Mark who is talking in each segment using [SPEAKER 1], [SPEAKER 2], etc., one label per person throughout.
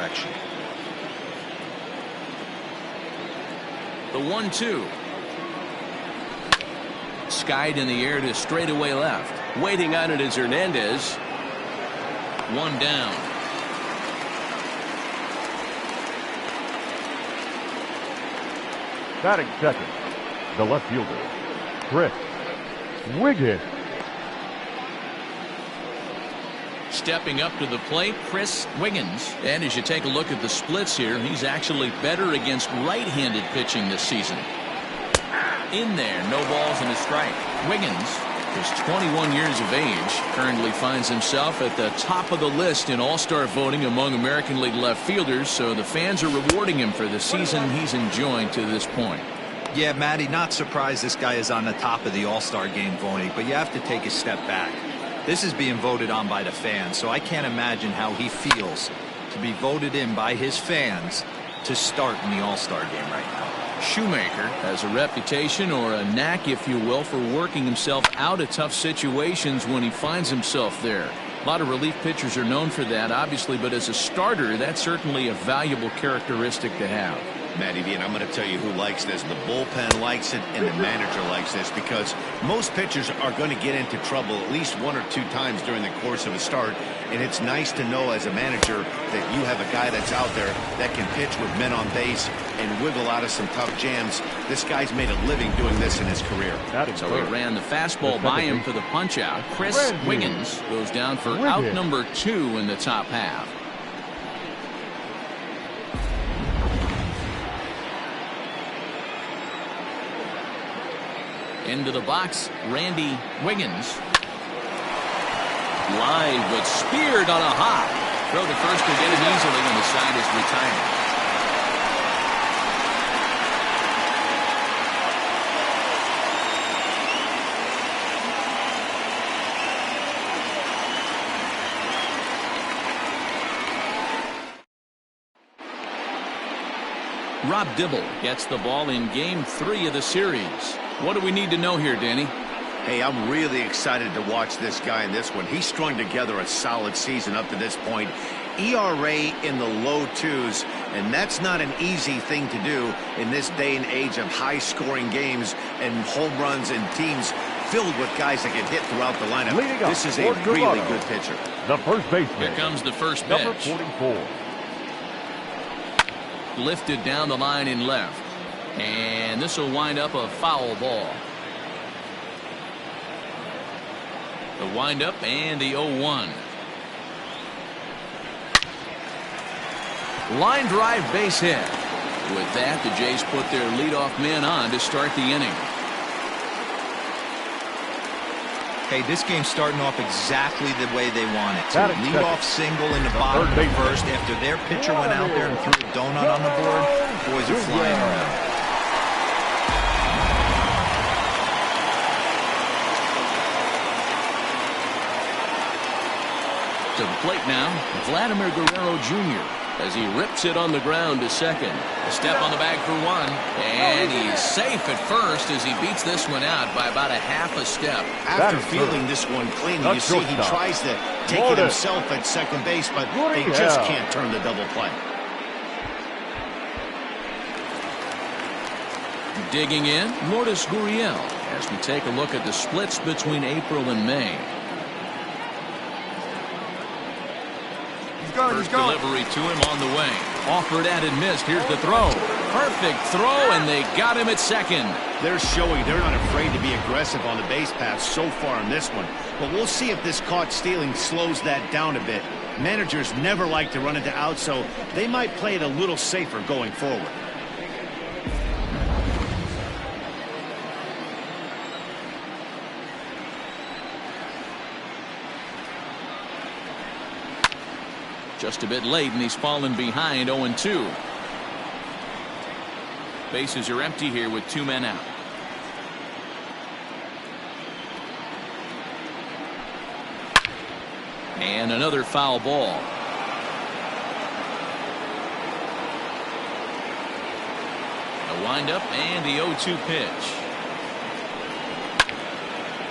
[SPEAKER 1] direction.
[SPEAKER 2] The 1-2. Skied in the air to straightaway left.
[SPEAKER 3] Waiting on it is Hernandez.
[SPEAKER 2] One down.
[SPEAKER 4] Batting second, the left fielder, Chris Wiggins.
[SPEAKER 2] Stepping up to the plate, Chris Wiggins. And as you take a look at the splits here, he's actually better against right-handed pitching this season. In there, no balls and a strike. Wiggins is 21 years of age, currently finds himself at the top of the list in all-star voting among American League left fielders, so the fans are rewarding him for the season he's enjoying to this point.
[SPEAKER 1] Yeah, Matty, not surprised this guy is on the top of the All-Star game voting, but you have to take a step back. This is being voted on by the fans, so I can't imagine how he feels to be voted in by his fans to start in the All-Star game right now.
[SPEAKER 2] Shoemaker has a reputation, or a knack if you will, for working himself out of tough situations when he finds himself there. A lot of relief pitchers are known for that, obviously, but as a starter, that's certainly a valuable characteristic to have.
[SPEAKER 5] Matty V, and I'm going to tell you who likes this. The bullpen likes it, and the manager likes this, because most pitchers are going to get into trouble at least one or two times during the course of a start, and it's nice to know as a manager that you have a guy that's out there that can pitch with men on base and wiggle out of some tough jams. This guy's made a living doing this in his career.
[SPEAKER 2] So he ran the fastball by him for the punch-out. Chris Wiggins goes down for out number 2 in the top half. Into the box, Randy Wiggins.
[SPEAKER 3] Line, but speared on a hop.
[SPEAKER 2] Throw to first to get it easily, and the side is retired. Rob Dibble gets the ball in Game 3 of the series. What do we need to know here, Danny?
[SPEAKER 5] Hey, I'm really excited to watch this guy in this one. He's strung together a solid season up to this point. ERA in the low 2s, and that's not an easy thing to do in this day and age of high-scoring games and home runs and teams filled with guys that can hit throughout the lineup. This is a really good pitcher.
[SPEAKER 4] The first baseman.
[SPEAKER 2] Here comes the first pitch.
[SPEAKER 4] Number 44.
[SPEAKER 2] Lifted down the line in left. And this will wind up a foul ball. The windup and the 0-1. Line drive base hit. With that, the Jays put their leadoff man on to start the inning.
[SPEAKER 1] Hey, this game's starting off exactly the way they want it to. Leadoff single in the bottom of the first after their pitcher went out there and threw a donut on the board. Boys are flying around.
[SPEAKER 2] To the plate now, Vladimir Guerrero Jr. as he rips it on the ground to second. A step on the bag for one, and he's safe at first as he beats this one out by about a half a step.
[SPEAKER 5] After fielding this one clean, you see he tries to take it himself at second base, but they just can't turn the double play.
[SPEAKER 2] Digging in, Lourdes Gurriel as we take a look at the splits between April and May. First delivery to him on the way. Offered and missed. Here's the throw. Perfect throw, and they got him at second.
[SPEAKER 5] They're showing they're not afraid to be aggressive on the base path so far in this one. But we'll see if this caught stealing slows that down a bit. Managers never like to run into outs, so they might play it a little safer going forward.
[SPEAKER 2] Just a bit late, and he's fallen behind 0-2. Bases are empty here with 2 men out. And another foul ball. A windup and the 0-2 pitch.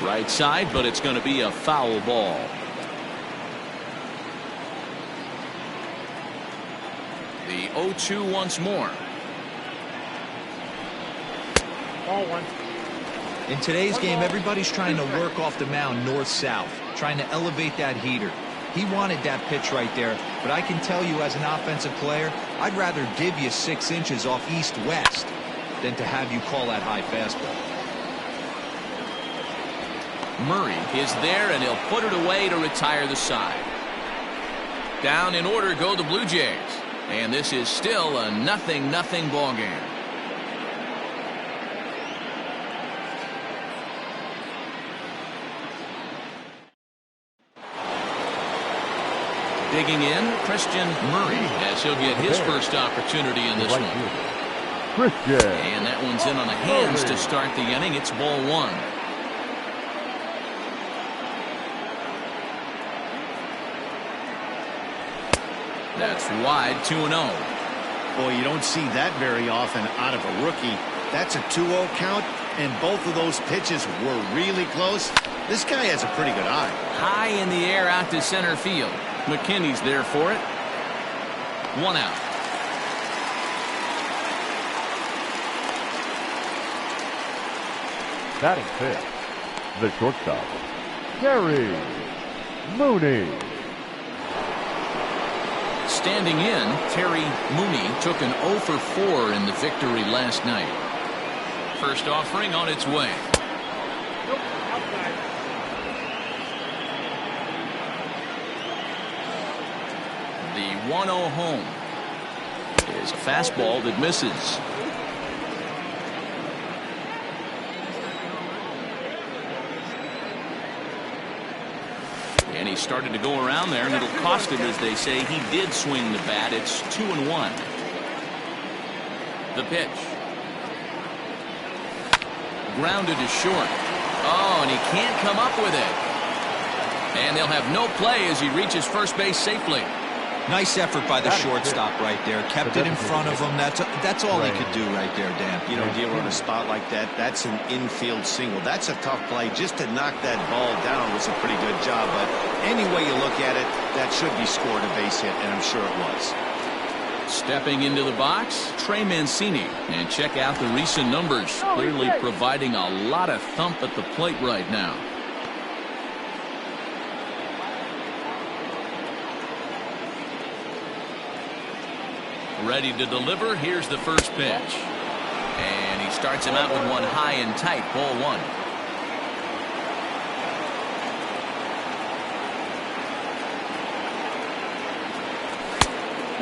[SPEAKER 2] Right side, but it's going to be a foul ball. The 0-2 once more.
[SPEAKER 4] Ball one.
[SPEAKER 1] In today's game, everybody's trying to work off the mound north-south, trying to elevate that heater. He wanted that pitch right there, but I can tell you as an offensive player, I'd rather give you 6 inches off east-west than to have you call that high fastball.
[SPEAKER 2] Murray is there, and he'll put it away to retire the side. Down in order go the Blue Jays, and this is still a 0-0 ball game. Digging in, Christian Murray, as he'll get his first opportunity in this one.
[SPEAKER 4] Christian.
[SPEAKER 2] And that one's in on the hands to start the inning. It's ball one. That's wide, 2-0.
[SPEAKER 5] Boy, you don't see that very often out of a rookie. That's a 2-0 count, and both of those pitches were really close. This guy has a pretty good eye.
[SPEAKER 2] High in the air out to center field. McKinney's there for it. 1 out.
[SPEAKER 4] Batting fifth, the shortstop, Terry Mooney.
[SPEAKER 2] Standing in, Terry Mooney took an 0 for 4 in the victory last night. First offering on its way. The 1-0 home is a fastball that misses. And he started to go around there, and it'll cost him, as they say. He did swing the bat. It's 2-1. The pitch. Grounded to short. Oh, and he can't come up with it. And they'll have no play as he reaches first base safely.
[SPEAKER 1] Nice effort by the shortstop right there. Kept it in front of him. That's all he could do right there, Dan.
[SPEAKER 5] You know, dealing in a spot like that, that's an infield single. That's a tough play. Just to knock that ball down was a pretty good job. But any way you look at it, that should be scored a base hit, and I'm sure it was.
[SPEAKER 2] Stepping into the box, Trey Mancini. And check out the recent numbers. Clearly providing a lot of thump at the plate right now. Ready to deliver. Here's the first pitch. And he starts him out with one high and tight. Ball one.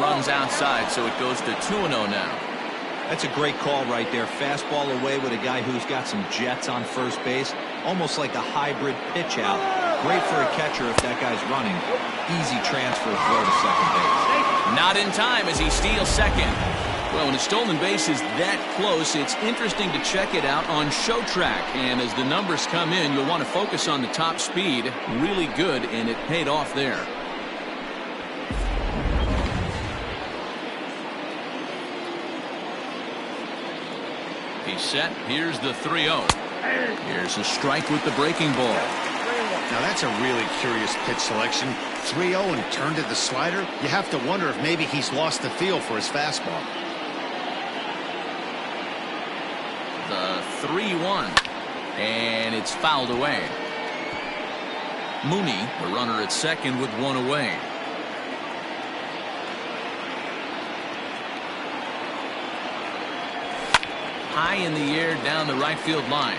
[SPEAKER 2] Runs outside, so it goes to 2-0 now.
[SPEAKER 1] That's a great call right there. Fastball away with a guy who's got some jets on first base. Almost like a hybrid pitch out. Great for a catcher if that guy's running. Easy transfer throw to second base.
[SPEAKER 2] Not in time as he steals second. Well, when a stolen base is that close, it's interesting to check it out on Show Track. And as the numbers come in, you'll want to focus on the top speed. Really good, and it paid off there. He's set. Here's the 3-0. Here's a strike with the breaking ball.
[SPEAKER 5] Now that's a really curious pitch selection. 3-0 and turned to the slider. You have to wonder if maybe he's lost the feel for his fastball.
[SPEAKER 2] The 3-1. And it's fouled away. Mooney, the runner at second with one away. High in the air down the right field line.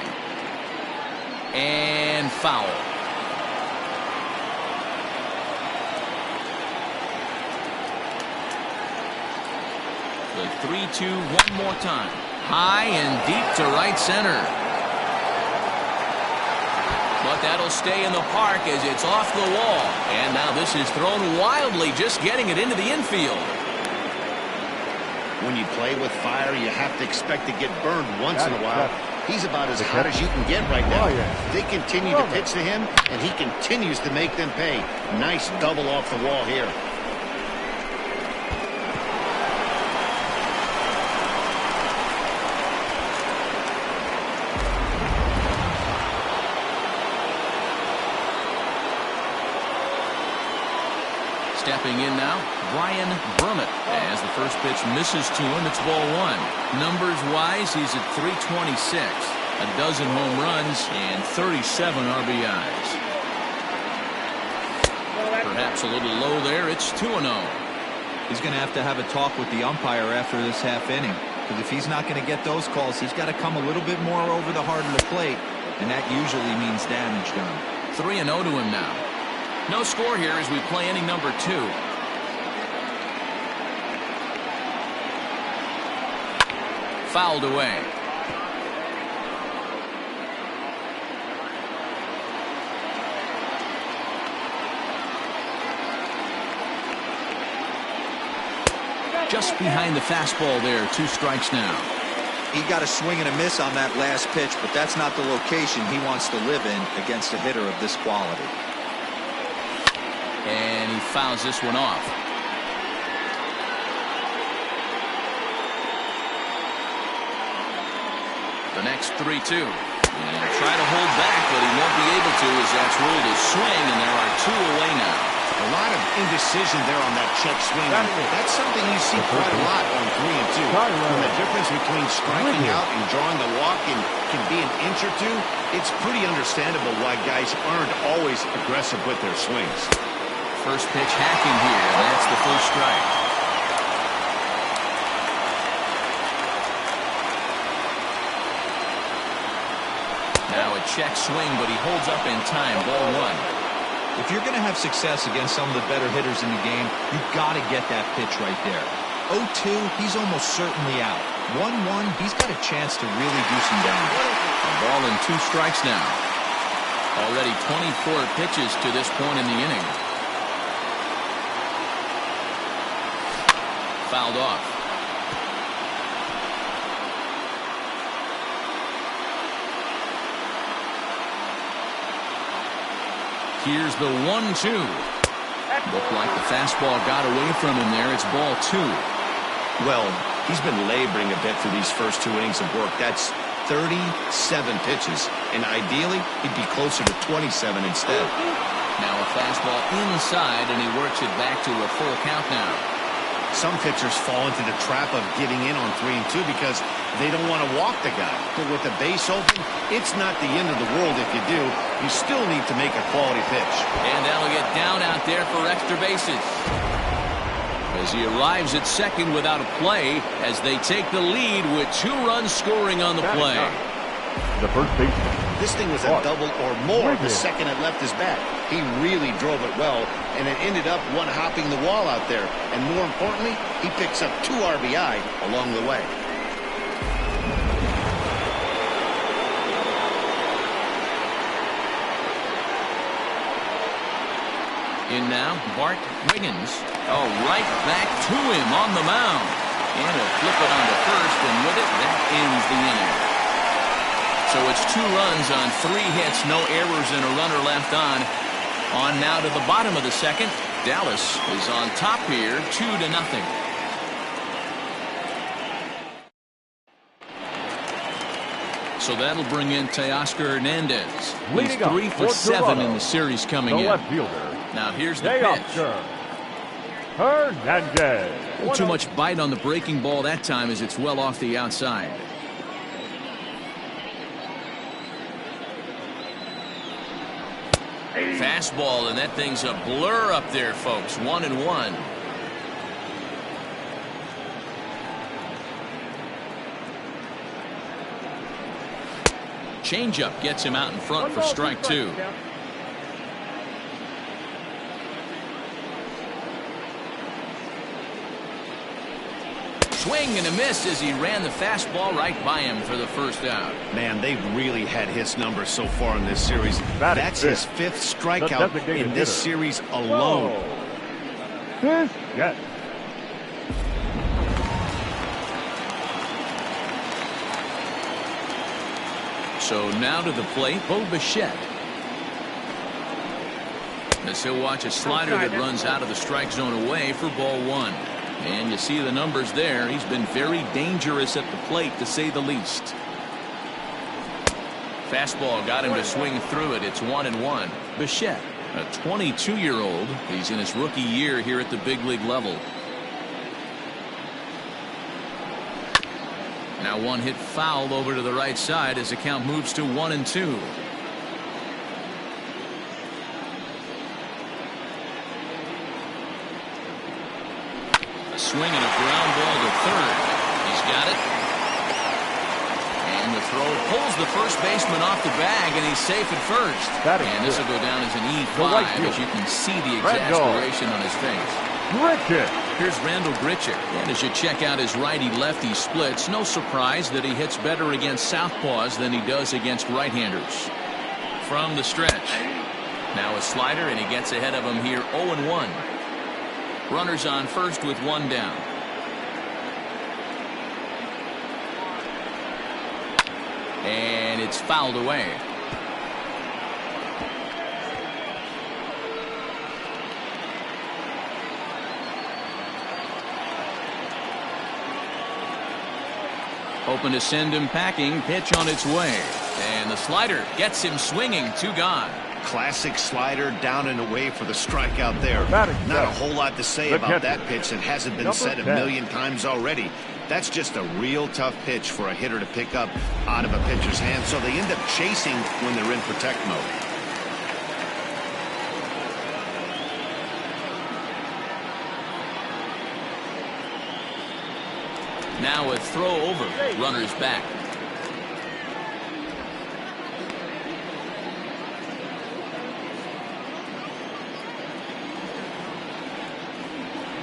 [SPEAKER 2] And foul. The 3-2 one more time. High and deep to right center. But that'll stay in the park as it's off the wall. And now this is thrown wildly, just getting it into the infield.
[SPEAKER 5] When you play with fire, you have to expect to get burned once in a while. He's about as hot as you can get right now. They continue to pitch to him, and he continues to make them pay. Nice double off the wall here.
[SPEAKER 2] Stepping in now, Brian Brummett as the first pitch misses to him. It's ball one. Numbers-wise, he's at 326. A dozen home runs and 37 RBIs. Perhaps a little low there. It's 2-0.
[SPEAKER 1] He's going to have a talk with the umpire after this half inning. Because if he's not going to get those calls, he's got to come a little bit more over the heart of the plate. And that usually means damage done.
[SPEAKER 2] 3-0 to him now. No score here as we play inning number 2. Fouled away. Just behind the fastball there. 2 strikes now.
[SPEAKER 1] He got a swing and a miss on that last pitch, but that's not the location he wants to live in against a hitter of this quality.
[SPEAKER 2] And he fouls this one off. The next 3-2. And try to hold back, but he won't be able to as that's ruled a swing, and there are 2 away now.
[SPEAKER 5] A lot of indecision there on that check swing. That's something you see quite a lot on 3 and 2. When the difference between striking out and drawing the walk can be an inch or 2, it's pretty understandable why guys aren't always aggressive with their swings.
[SPEAKER 2] First pitch hacking here, and that's the first strike. Now a check swing, but he holds up in time. Ball 1.
[SPEAKER 1] If you're going to have success against some of the better hitters in the game, you've got to get that pitch right there. 0-2, he's almost certainly out. 1-1, he's got a chance to really do some damage.
[SPEAKER 2] A ball and 2 strikes now. Already 24 pitches to this point in the inning. Fouled off. Here's the 1-2. Looked like the fastball got away from him there. It's ball 2.
[SPEAKER 5] Well, he's been laboring a bit for these first 2 innings of work. That's 37 pitches, and ideally he'd be closer to 27 instead.
[SPEAKER 2] Now a fastball inside, and he works it back to a full count now.
[SPEAKER 5] Some pitchers fall into the trap of giving in on 3 and 2 because they don't want to walk the guy. But with the base open, it's not the end of the world if you do. You still need to make a quality pitch.
[SPEAKER 2] And that'll get down out there for extra bases. As he arrives at second without a play as they take the lead with 2 runs scoring on the play.
[SPEAKER 4] The first baseman.
[SPEAKER 5] This thing was a double or more the second it left his bat. He really drove it well, and it ended up one-hopping the wall out there. And more importantly, he picks up 2 RBI along the way.
[SPEAKER 2] In now, Bart Wiggins. Oh, right back to him on the mound. And he'll flip it onto first, and with it, that ends the inning. So it's 2 runs on 3 hits, no errors, and a runner left on. On now to the bottom of the second. Dallas is on top here, 2-0. So that'll bring in Teoscar Hernandez. He's 3 for 7 in the series coming in.
[SPEAKER 4] Left fielder.
[SPEAKER 2] Now here's the pitch.
[SPEAKER 4] Hernandez.
[SPEAKER 2] Too much bite on the breaking ball that time as it's well off the outside. Fastball, and that thing's a blur up there, folks. 1-1. Changeup gets him out in front for strike 2. Swing and a miss as he ran the fastball right by him for the first out.
[SPEAKER 5] Man, they've really had his numbers so far in this series. That's his 5th strikeout in this series alone.
[SPEAKER 4] Yes.
[SPEAKER 2] So now to the plate, Bo Bichette. As he'll watch a slider that runs out of the strike zone away for ball 1. And you see the numbers there. He's been very dangerous at the plate, to say the least. Fastball got him to swing through it. It's 1-1. Bichette, a 22-year-old. He's in his rookie year here at the big league level. Now one hit foul over to the right side as the count moves to 1-2. A swing and a ground ball to third. He's got it. And the throw pulls the first baseman off the bag, and he's safe at first. And this will go down as an E5, as you can see the exasperation on his face.
[SPEAKER 4] Grichuk.
[SPEAKER 2] Here's Randall Grichuk. And as you check out his righty-lefty splits, no surprise that he hits better against southpaws than he does against right-handers. From the stretch. Now a slider, and he gets ahead of him here 0-1. Runners on first with one down. And it's fouled away. Hoping to send him packing. Pitch on its way. And the slider gets him swinging. 2 gone.
[SPEAKER 5] Classic slider down and away for the strikeout there. Not a whole lot to say about that pitch that hasn't been said a million times already. That's just a real tough pitch for a hitter to pick up out of a pitcher's hand, so they end up chasing when they're in protect mode.
[SPEAKER 2] Now a throw over. Runners back.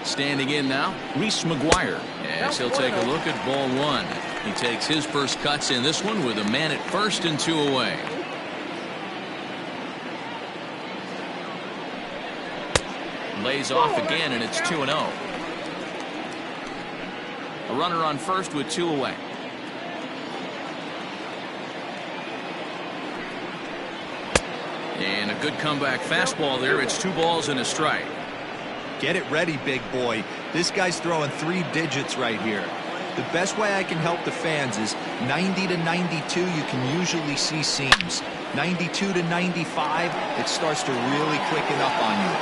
[SPEAKER 2] Standing in now, Reese McGuire. As he'll take a look at ball 1. He takes his first cuts in this one with a man at first and 2 away. Lays off again, and it's 2-0. A runner on first with 2 away. And a good comeback fastball there. It's 2 balls and a strike.
[SPEAKER 1] Get it ready, big boy. This guy's throwing 3 digits right here. The best way I can help the fans is 90 to 92, you can usually see seams. 92 to 95, it starts to really quicken up on you.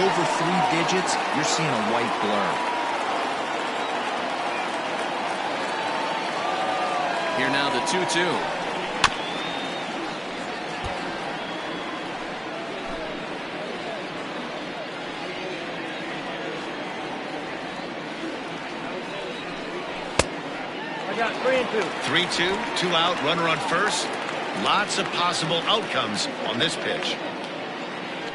[SPEAKER 1] Over 3 digits, you're seeing a white blur.
[SPEAKER 2] Here now the 2-2.
[SPEAKER 4] Got 3-2.
[SPEAKER 5] 3-2, 2 out, runner on first. Lots of possible outcomes on this pitch.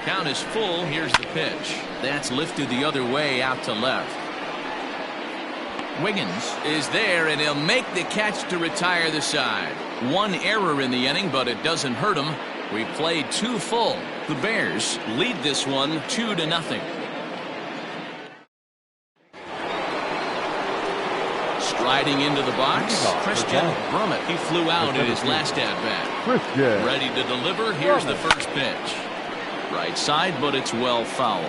[SPEAKER 2] Count is full. Here's the pitch. That's lifted the other way out to left. Wiggins is there, and he'll make the catch to retire the side. 1 error in the inning, but it doesn't hurt him. We played 2 full. The Bears lead this one 2-0. Striding into the box, Christian Brummett. He flew out in his last at-bat. Ready to deliver. Here's the first pitch. Right side, but it's well fouled.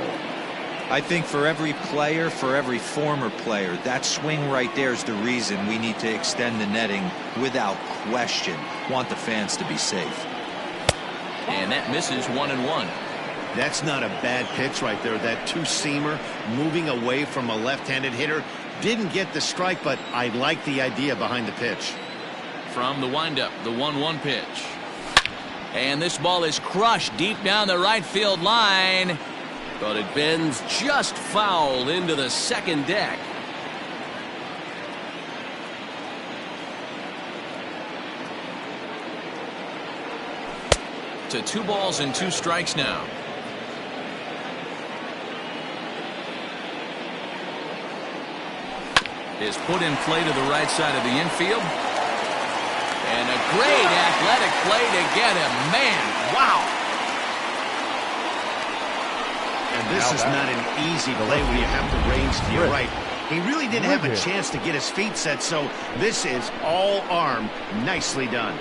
[SPEAKER 1] I think for every player, for every former player, that swing right there is the reason we need to extend the netting without question. Want the fans to be safe.
[SPEAKER 2] And that misses 1-1.
[SPEAKER 5] That's not a bad pitch right there. That 2-seamer moving away from a left-handed hitter. Didn't get the strike, but I like the idea behind the pitch.
[SPEAKER 2] From the windup, the 1-1 pitch. And this ball is crushed deep down the right field line. But it bends just foul into the second deck. To 2 balls and 2 strikes now. Is put in play to the right side of the infield. And a great athletic play to get him. Man, wow.
[SPEAKER 5] And this is not an easy play when you have the range to your right. He really didn't have a chance to get his feet set, so this is all arm. Nicely done.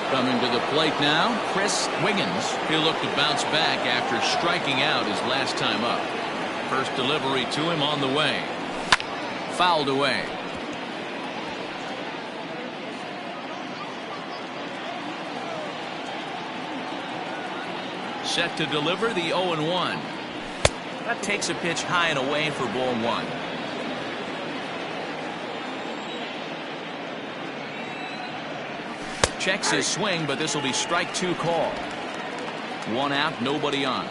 [SPEAKER 2] Coming to the plate now, Chris Wiggins. He'll look to bounce back after striking out his last time up. First delivery to him on the way. Fouled away. Set to deliver the 0-1. That takes a pitch high and away for ball 1. Checks his swing, but this will be strike 2 call. 1 out, nobody on.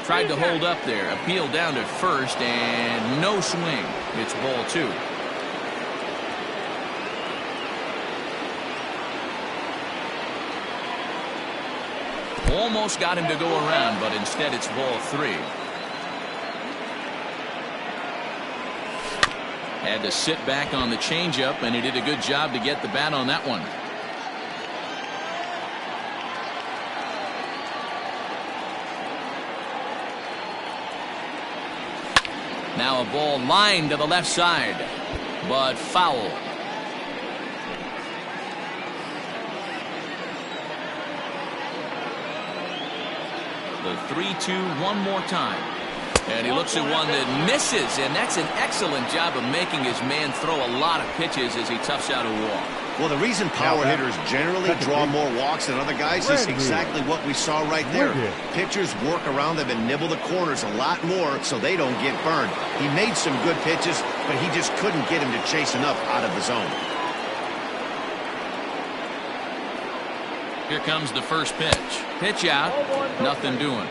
[SPEAKER 2] Tried to hold up there. Appeal down to first, and no swing. It's ball 2. Almost got him to go around, but instead it's ball 3. Had to sit back on the changeup, and he did a good job to get the bat on that one. Now a ball lined to the left side, but foul. The 3-2 one more time. And he looks at one that misses, and that's an excellent job of making his man throw a lot of pitches as he toughs out a walk.
[SPEAKER 5] Well, the reason power hitters generally draw more walks than other guys is exactly what we saw right there. Pitchers work around them and nibble the corners a lot more so they don't get burned. He made some good pitches, but he just couldn't get him to chase enough out of the zone.
[SPEAKER 2] Here comes the first pitch. Pitch out. Nothing doing.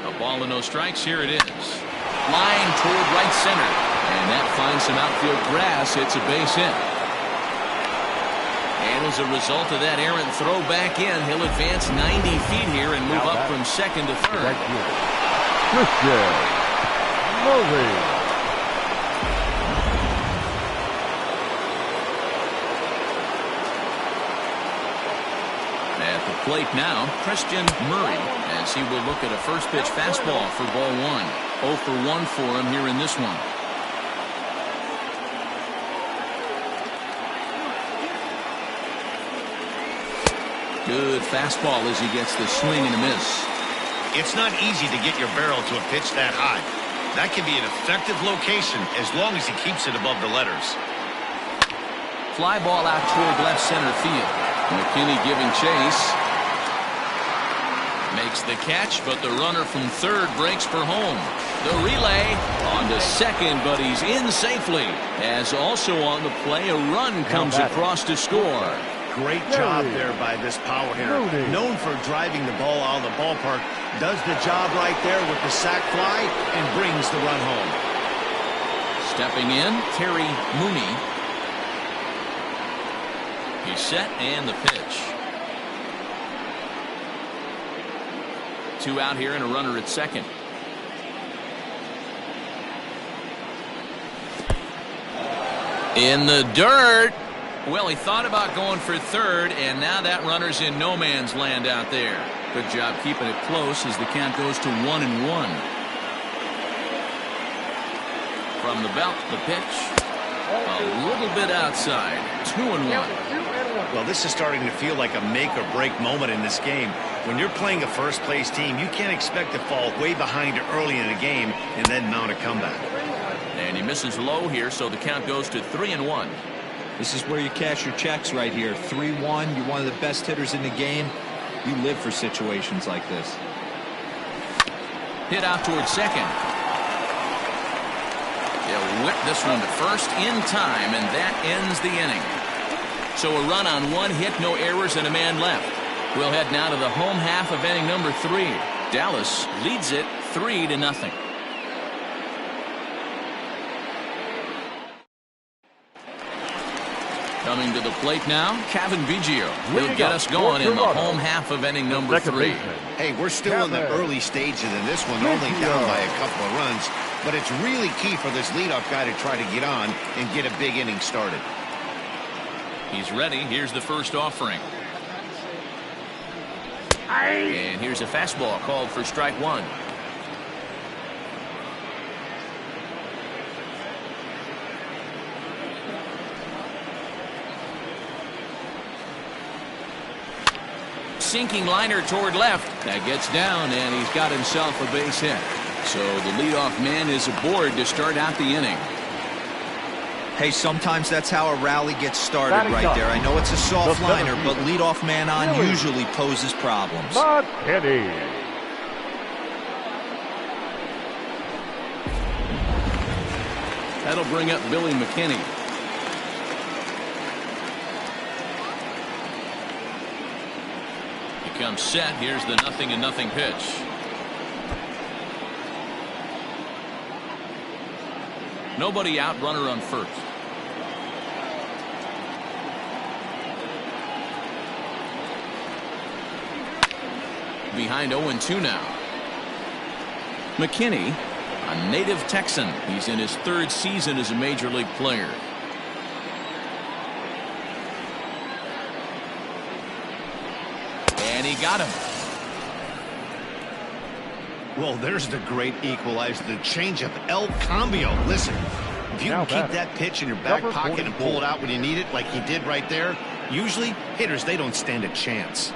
[SPEAKER 2] A ball and no strikes. Here it is. Line toward right center. And that finds some outfield grass. It's a base hit. And as a result of that errant throw back in, he'll advance 90 feet here and move up from second to third.
[SPEAKER 4] Christian Murray.
[SPEAKER 2] At the plate now, Christian Murray, as he will look at a first pitch fastball for ball 1. 0 for 1 for him here in this one. Good fastball as he gets the swing and a miss.
[SPEAKER 5] It's not easy to get your barrel to a pitch that high. That can be an effective location as long as he keeps it above the letters.
[SPEAKER 2] Fly ball out toward left center field. McKinney giving chase. Makes the catch, but the runner from third breaks for home. The relay on to second, but he's in safely. As also on the play, a run comes across to score.
[SPEAKER 5] Great job there by this power hitter. Known for driving the ball out of the ballpark. Does the job right there with the sac fly and brings the run home.
[SPEAKER 2] Stepping in, Terry Mooney. He's set and the pitch. 2 out here and a runner at second. In the dirt. Well, he thought about going for third, and now that runner's in no man's land out there. Good job keeping it close as the count goes to 1-1. From the belt, the pitch. A little bit outside. 2-1.
[SPEAKER 5] Well, this is starting to feel like a make-or-break moment in this game. When you're playing a first-place team, you can't expect to fall way behind early in a game and then mount a comeback.
[SPEAKER 2] And he misses low here, so the count goes to 3-1.
[SPEAKER 1] This is where you cash your checks right here. 3-1. You're one of the best hitters in the game. You live for situations like this.
[SPEAKER 2] Hit out towards second. They'll whip this one to first in time, and that ends the inning. So a run on 1 hit, no errors, and a man left. We'll head now to the home half of inning number 3. Dallas leads it 3-0. Coming to the plate now, Kevin Biggio. He'll get us going in the home half of inning number 3.
[SPEAKER 5] Hey, we're still in the early stages in this one, only down by a couple of runs. But it's really key for this leadoff guy to try to get on and get a big inning started.
[SPEAKER 2] He's ready. Here's the first offering. And here's a fastball called for strike 1. sinking liner toward left. That gets down, and he's got himself a base hit. So the leadoff man is aboard to start out the inning.
[SPEAKER 1] Hey, sometimes that's how a rally gets started right there. I know it's a soft liner, but leadoff man on usually poses problems.
[SPEAKER 4] McKinney.
[SPEAKER 2] That'll bring up Billy McKinney. He comes set. Here's the 0-0 pitch. Nobody out, runner on first. Behind 0-2 now. McKinney, a native Texan. He's in his 3rd season as a major league player. And he got him.
[SPEAKER 5] Well, there's the great equalizer, the changeup, El Cambio. Listen, if you can keep that pitch in your back pocket and pull it out when you need it, like he did right there, usually hitters, they don't stand a chance.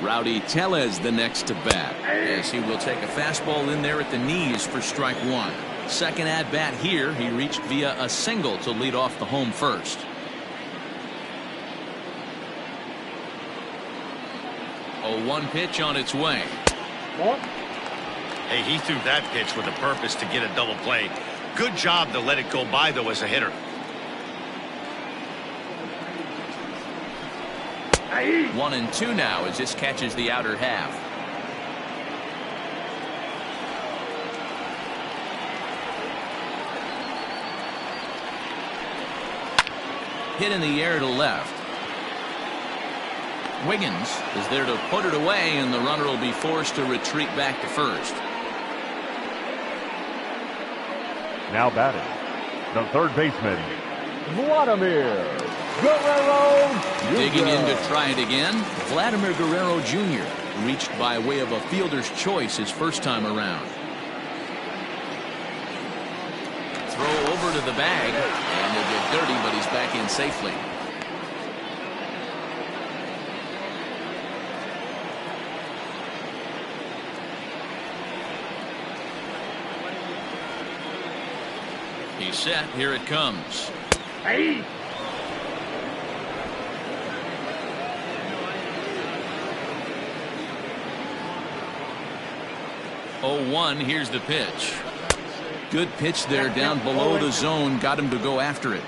[SPEAKER 2] Rowdy Tellez the next to bat, as he will take a fastball in there at the knees for strike 1. Second at bat here, he reached via a single to lead off the home first. 0-1 pitch on its way.
[SPEAKER 5] Hey, he threw that pitch with a purpose to get a double play. Good job to let it go by, though, as a hitter.
[SPEAKER 2] 1-2 now as this catches the outer half. Hit in the air to left. Wiggins is there to put it away, and the runner will be forced to retreat back to first.
[SPEAKER 4] Now batting, the 3rd baseman, Vladimir Guerrero Jr.
[SPEAKER 2] Digging in to try it again, Vladimir Guerrero Jr. reached by way of a fielder's choice his first time around. Throw over to the bag, and they get dirty, but he's back in safely. He's set. Here it comes.
[SPEAKER 4] Hey.
[SPEAKER 2] 0-1. Here's the pitch. Good pitch there down below the zone. Got him to go after it.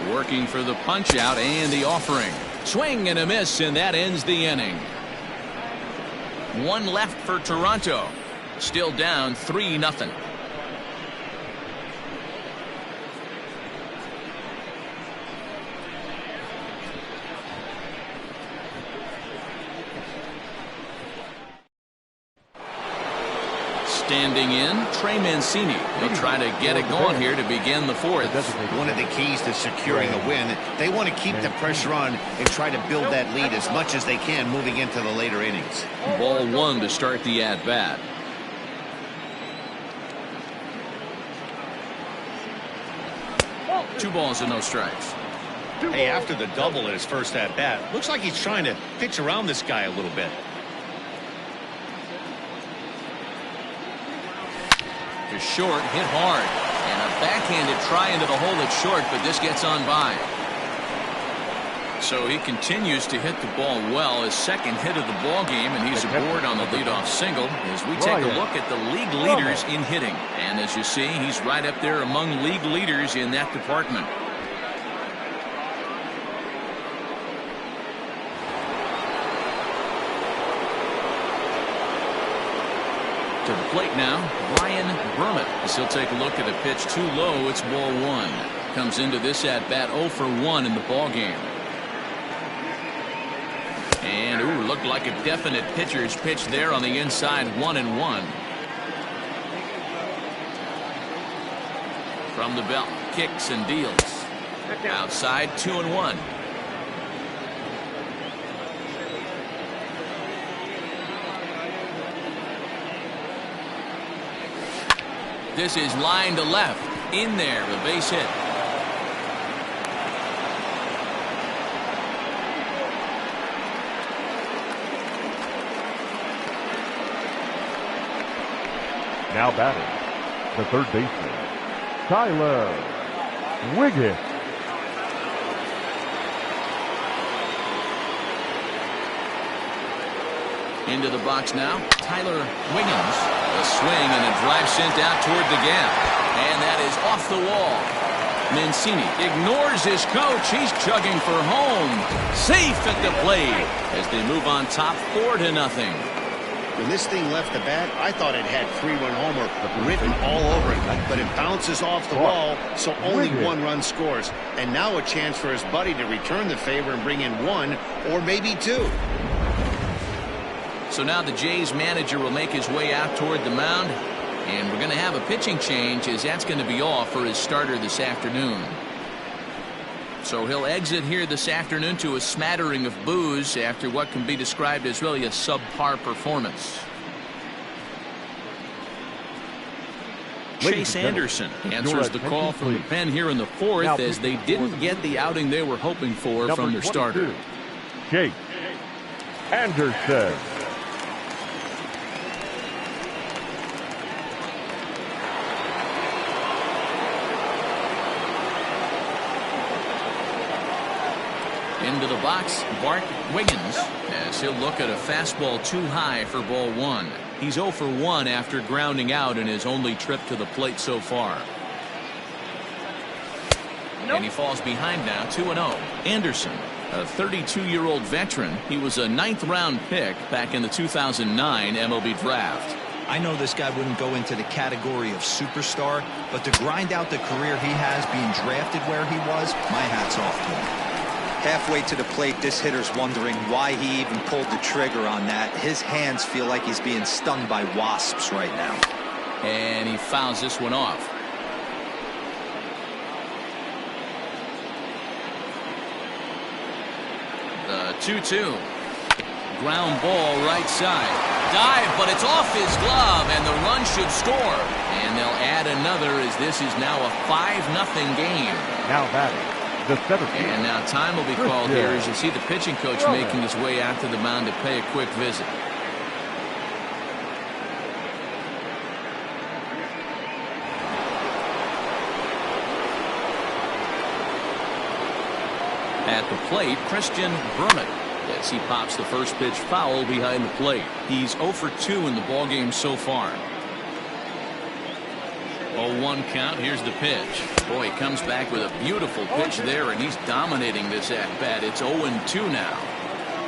[SPEAKER 2] Working for the punch out and the offering. Swing and a miss, and that ends the inning. 1 left for Toronto. Still down 3-0. Standing in, Trey Mancini. He'll try to get it going here to begin the 4th.
[SPEAKER 5] One of the keys to securing a win, they want to keep the pressure on and try to build that lead as much as they can moving into the later innings.
[SPEAKER 2] Ball 1 to start the at-bat. Two balls and no strikes.
[SPEAKER 5] Hey, after the double in his first at-bat, looks like he's trying to pitch around this guy a little bit.
[SPEAKER 2] To short, hit hard, and a backhanded try into the hole at short, but this gets on by. So he continues to hit the ball well, his 2nd hit of the ball game, and he's aboard on the leadoff single as we take a look at the league leaders in hitting. And as you see, he's right up there among league leaders in that department. To the plate now, Brian Brummett. As he'll take a look at a pitch too low. It's ball 1. Comes into this at bat 0 for 1 in the ball game. And looked like a definite pitcher's pitch there on the inside. 1-1. From the belt, kicks and deals. Outside, 2-1. This is line to left. In there, a base hit.
[SPEAKER 4] Now batting, the third baseman, Tyler Wiggins.
[SPEAKER 2] Into the box now, Tyler Wiggins. A swing and a drive sent out toward the gap. And that is off the wall. Mancini ignores his coach. He's chugging for home. Safe at the plate as they move on top 4-0.
[SPEAKER 5] When this thing left the bat, I thought it had 3-run homer written all over it, but it bounces off the wall, so only 1 run scores. And now a chance for his buddy to return the favor and bring in 1 or maybe 2.
[SPEAKER 2] So now the Jays manager will make his way out toward the mound, and we're going to have a pitching change as that's going to be off for his starter this afternoon. So he'll exit here this afternoon to a smattering of boos after what can be described as really a subpar performance. Chase Anderson answers the call from the pen here in the 4th as they didn't get the outing they were hoping for from their starter.
[SPEAKER 4] Chase Anderson.
[SPEAKER 2] Into the box, Bart Wiggins, as he'll look at a fastball too high for ball 1. He's 0 for 1 after grounding out in his only trip to the plate so far. And he falls behind now, 2-0. Anderson, a 32-year-old veteran. He was a 9th-round pick back in the 2009 MLB draft.
[SPEAKER 1] I know this guy wouldn't go into the category of superstar, but to grind out the career he has being drafted where he was, my hat's off to him. Halfway to the plate, this hitter's wondering why he even pulled the trigger on that. His hands feel like he's being stung by wasps right now.
[SPEAKER 2] And he fouls this one off. The 2-2. Ground ball right side. Dive, but it's off his glove, and the run should score. And they'll add another as this is now a 5-0 game.
[SPEAKER 4] Now batting, the center field.
[SPEAKER 2] And now time will be called here as you see the pitching coach making his way out to the mound to pay a quick visit. At the plate, Christian Brummett, as he pops the first pitch foul behind the plate. He's 0 for 2 in the ballgame so far. 0-1 count. Here's the pitch. Boy, he comes back with a beautiful pitch there, and he's dominating this at-bat. It's 0-2 now.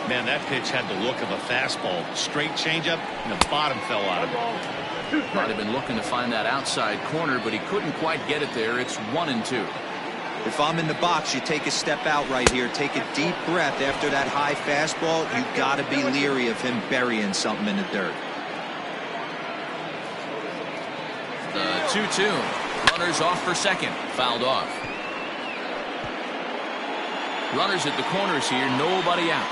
[SPEAKER 5] Man, that pitch had the look of a fastball. Straight changeup, and the bottom fell out of it.
[SPEAKER 2] Might have been looking to find that outside corner, but he couldn't quite get it there. It's 1-2.
[SPEAKER 1] If I'm in the box, you take a step out right here. Take a deep breath after that high fastball. You got to be leery of him burying something in the dirt.
[SPEAKER 2] The 2-2. Runners off for second. Fouled off. Runners at the corners here. Nobody out.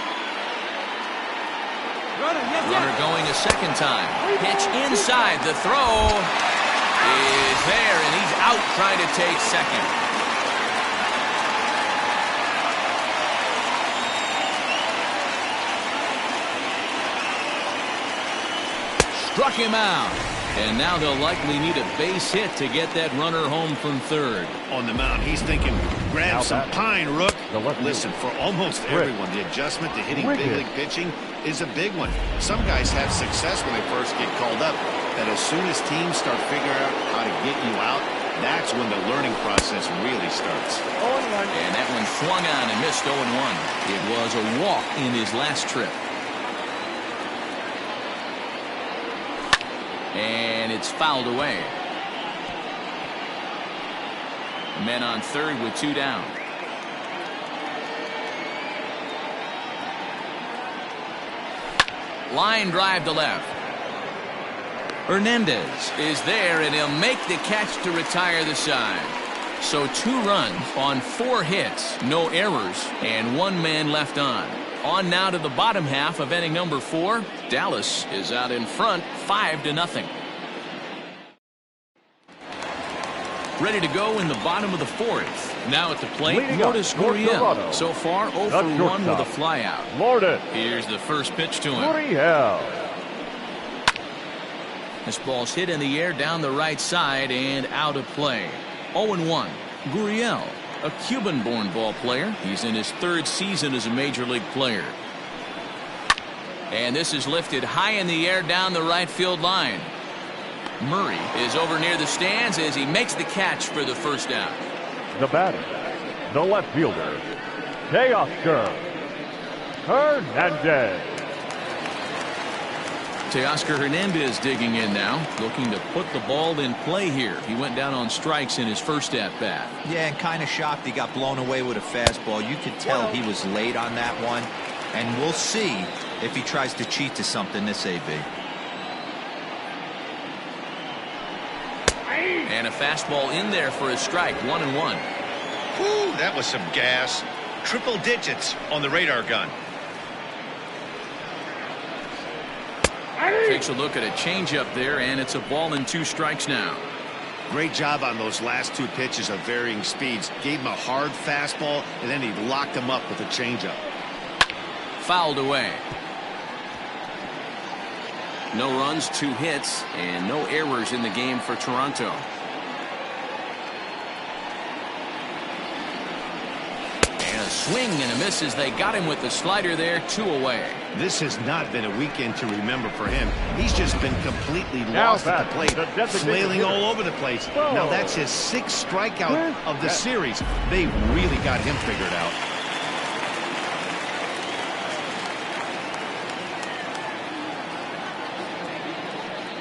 [SPEAKER 2] Runner going a second time. Pitch inside. The throw is there, and he's out trying to take second. Struck him out. And now they'll likely need a base hit to get that runner home from third.
[SPEAKER 5] On the mound, he's thinking, grab some pine, Rook. Listen, for almost everyone, the adjustment to hitting big league pitching is a big one. Some guys have success when they first get called up, but as soon as teams start figuring out how to get you out, that's when the learning process really starts.
[SPEAKER 2] And that one swung on and missed 0-1. It was a walk in his last trip. And it's fouled away. Men on third with 2 down. Line drive to left. Hernandez is there, and he'll make the catch to retire the side. So 2 runs on 4 hits, no errors, and 1 man left on. On now to the bottom half of inning number 4. Dallas is out in front 5-0. Ready to go in the bottom of the 4th. Now at the plate, Lourdes Gurriel. So far 0 for 1 with a flyout.
[SPEAKER 4] Lourdes.
[SPEAKER 2] Here's the first pitch to him.
[SPEAKER 4] Gurriel.
[SPEAKER 2] This ball's hit in the air down the right side and out of play. 0-1. Gurriel, a Cuban-born ball player. He's in his 3rd season as a major league player. And this is lifted high in the air down the right field line. Murray is over near the stands as he makes the catch for the first down.
[SPEAKER 4] The batter, the left fielder, Teoscar Hernandez.
[SPEAKER 2] Teoscar Hernandez digging in now, looking to put the ball in play here. He went down on strikes in his first at-bat.
[SPEAKER 1] Yeah, and kind of shocked he got blown away with a fastball. You could tell he was late on that one, and we'll see if he tries to cheat to something this AB.
[SPEAKER 2] And a fastball in there for a strike, 1-1.
[SPEAKER 5] Whew, that was some gas. Triple digits on the radar gun.
[SPEAKER 2] Takes a look at a changeup there, and it's a ball and 2 strikes now.
[SPEAKER 5] Great job on those last 2 pitches of varying speeds. Gave him a hard fastball, and then he locked him up with a changeup.
[SPEAKER 2] Fouled away.
[SPEAKER 3] No runs, 2 hits, and no errors in the game for Toronto.
[SPEAKER 2] And a swing and a miss as they got him with the slider there, 2 away.
[SPEAKER 5] This has not been a weekend to remember for him. He's just been completely lost at the plate, flailing all over the place. Now that's his 6th strikeout of the series. They really got him figured out.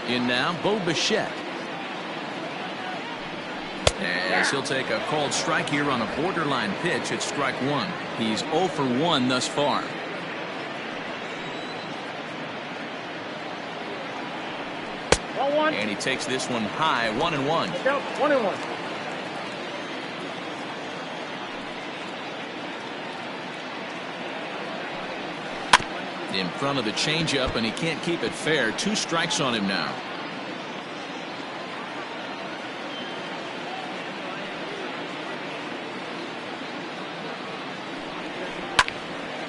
[SPEAKER 2] In now, Bo Bichette. As he'll take a called strike here on a borderline pitch at strike 1. He's 0 for 1 thus far. And he takes this one high, 1-1.
[SPEAKER 4] 1-1.
[SPEAKER 2] In front of the changeup, and he can't keep it fair. 2 strikes on him now.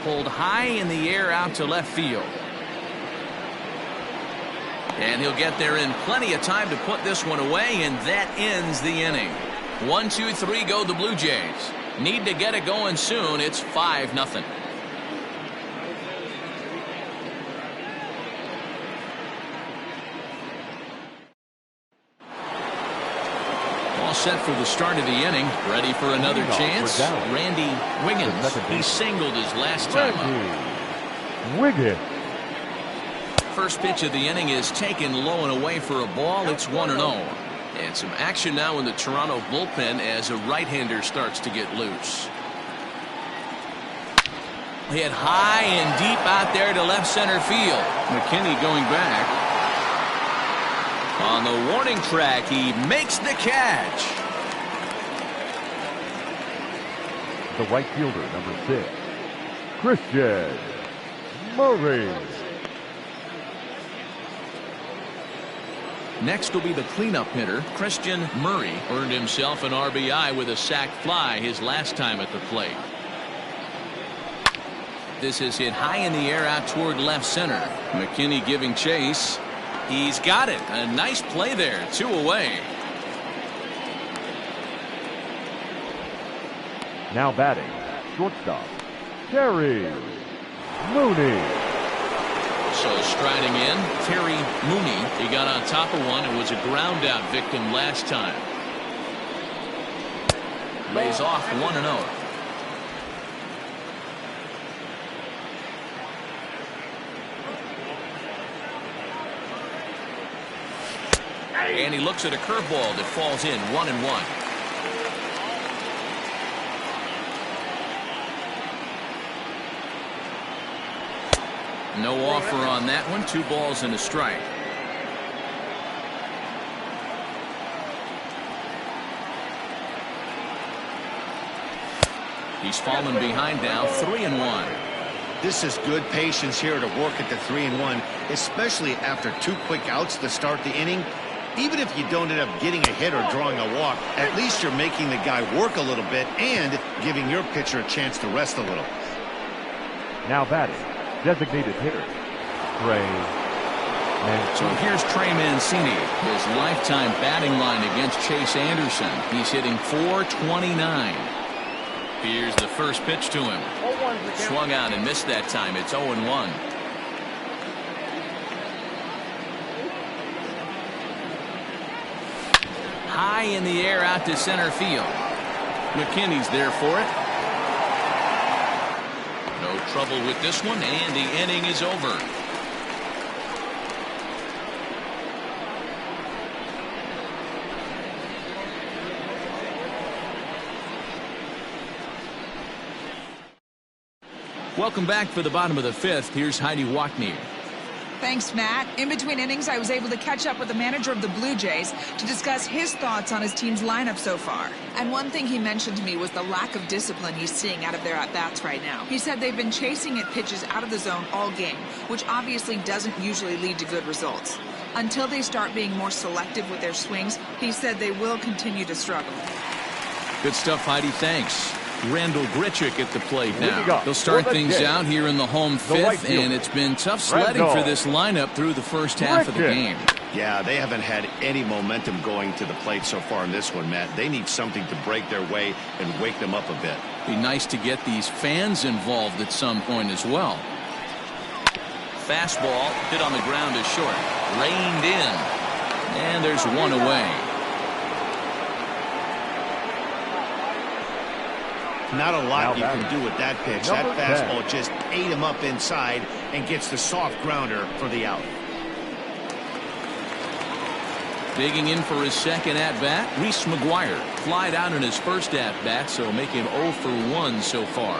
[SPEAKER 2] Pulled high in the air out to left field. And he'll get there in plenty of time to put this one away, and that ends the inning. 1, 2, 3 go the Blue Jays. Need to get it going soon. It's 5-0. All set for the start of the inning. Ready for another chance. Randy Wiggins. He singled his last time up.
[SPEAKER 4] Wiggins.
[SPEAKER 2] First pitch of the inning is taken low and away for a ball. It's 1-0. And some action now in the Toronto bullpen as a right-hander starts to get loose. Hit high and deep out there to left center field. McKinney going back. On the warning track, he makes the catch.
[SPEAKER 4] The right fielder, number 6, Christian Murray.
[SPEAKER 2] Next will be the cleanup hitter, Christian Murray. Earned himself an RBI with a sac fly his last time at the plate. This is hit high in the air out toward left center. McKinney giving chase. He's got it. A nice play there. 2 away.
[SPEAKER 4] Now batting, shortstop, Terry Mooney.
[SPEAKER 2] So striding in, Terry Mooney. He got on top of one and was a ground out victim last time. Lays off 1-0. And he looks at a curveball that falls in, 1-1. No offer on that one. 2 balls and a strike. He's fallen behind now, 3-1.
[SPEAKER 5] This is good patience here to work at the 3-1, especially after 2 quick outs to start the inning. Even if you don't end up getting a hit or drawing a walk, at least you're making the guy work a little bit and giving your pitcher a chance to rest a little.
[SPEAKER 4] Now batting, designated hitter, Trey.
[SPEAKER 2] So here's Trey Mancini, his lifetime batting line against Chase Anderson. He's hitting .429. Here's the first pitch to him. Swung out and missed that time. It's 0-1. High in the air out to center field. McKinney's there for it. No trouble with this one, and the inning is over. Welcome back for the bottom of the 5th. Here's Heidi Watney.
[SPEAKER 6] Thanks, Matt. In between innings, I was able to catch up with the manager of the Blue Jays to discuss his thoughts on his team's lineup so far. And one thing he mentioned to me was the lack of discipline he's seeing out of their at-bats right now. He said they've been chasing at pitches out of the zone all game, which obviously doesn't usually lead to good results. Until they start being more selective with their swings, he said they will continue to struggle.
[SPEAKER 2] Good stuff, Heidi. Thanks. Randall Grichuk at the plate now. He'll start things out here in the home 5th, and it's been tough sledding for this lineup through the first half of the game.
[SPEAKER 5] Yeah, they haven't had any momentum going to the plate so far in this one, Matt. They need something to break their way and wake them up a bit.
[SPEAKER 2] Be nice to get these fans involved at some point as well. Fastball hit on the ground is short. Reined in. And there's one away.
[SPEAKER 5] Not a lot you can do with that pitch. That fastball just ate him up inside and gets the soft grounder for the out.
[SPEAKER 2] Digging in for his second at-bat, Reese McGuire. Flied out in his first at-bat, so make him 0 for 1 so far.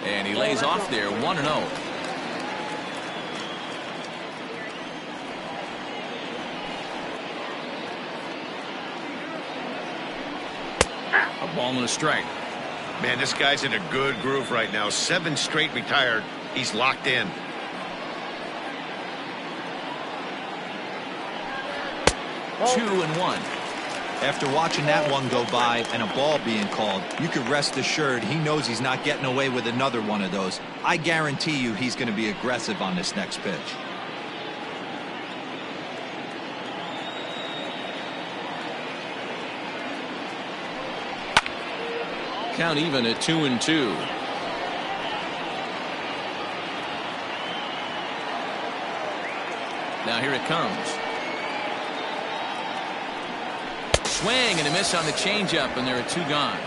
[SPEAKER 2] And he lays off there, 1-0. A ball and a strike.
[SPEAKER 5] Man, this guy's in a good groove right now. 7 straight retired. He's locked in.
[SPEAKER 2] Two and 1.
[SPEAKER 1] After watching that one go by and a ball being called, you can rest assured he knows he's not getting away with another one of those. I guarantee you he's going to be aggressive on this next pitch.
[SPEAKER 2] Count even at 2-2. Now here it comes. Swing and a miss on the changeup, and there are 2 gone.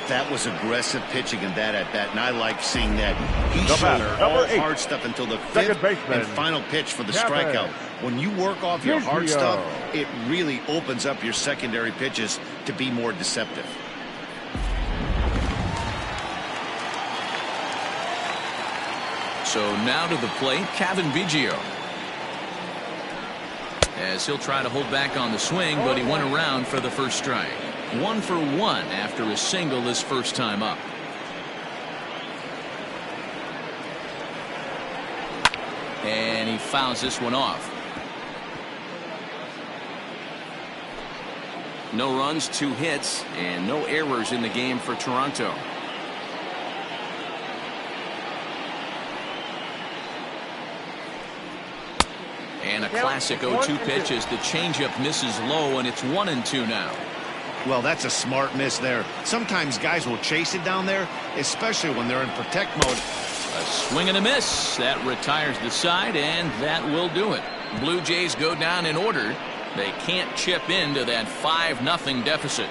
[SPEAKER 5] That was aggressive pitching in that at bat, and I like seeing that. He showed all hard stuff until the 5th and final pitch for the strikeout. When you work off your hard stuff, it really opens up your secondary pitches to be more deceptive.
[SPEAKER 2] So now to the plate, Kevin Biggio. As he'll try to hold back on the swing, but he went around for the first strike. 1 for 1 after a single his first time up. And he fouls this one off.
[SPEAKER 3] No runs, 2 hits, and no errors in the game for Toronto.
[SPEAKER 2] And a classic 0-2 pitch as the changeup misses low, and it's 1-2 now.
[SPEAKER 5] Well, that's a smart miss there. Sometimes guys will chase it down there, especially when they're in protect mode.
[SPEAKER 2] A swing and a miss. That retires the side, and that will do it. Blue Jays go down in order. They can't chip into that 5-0 deficit.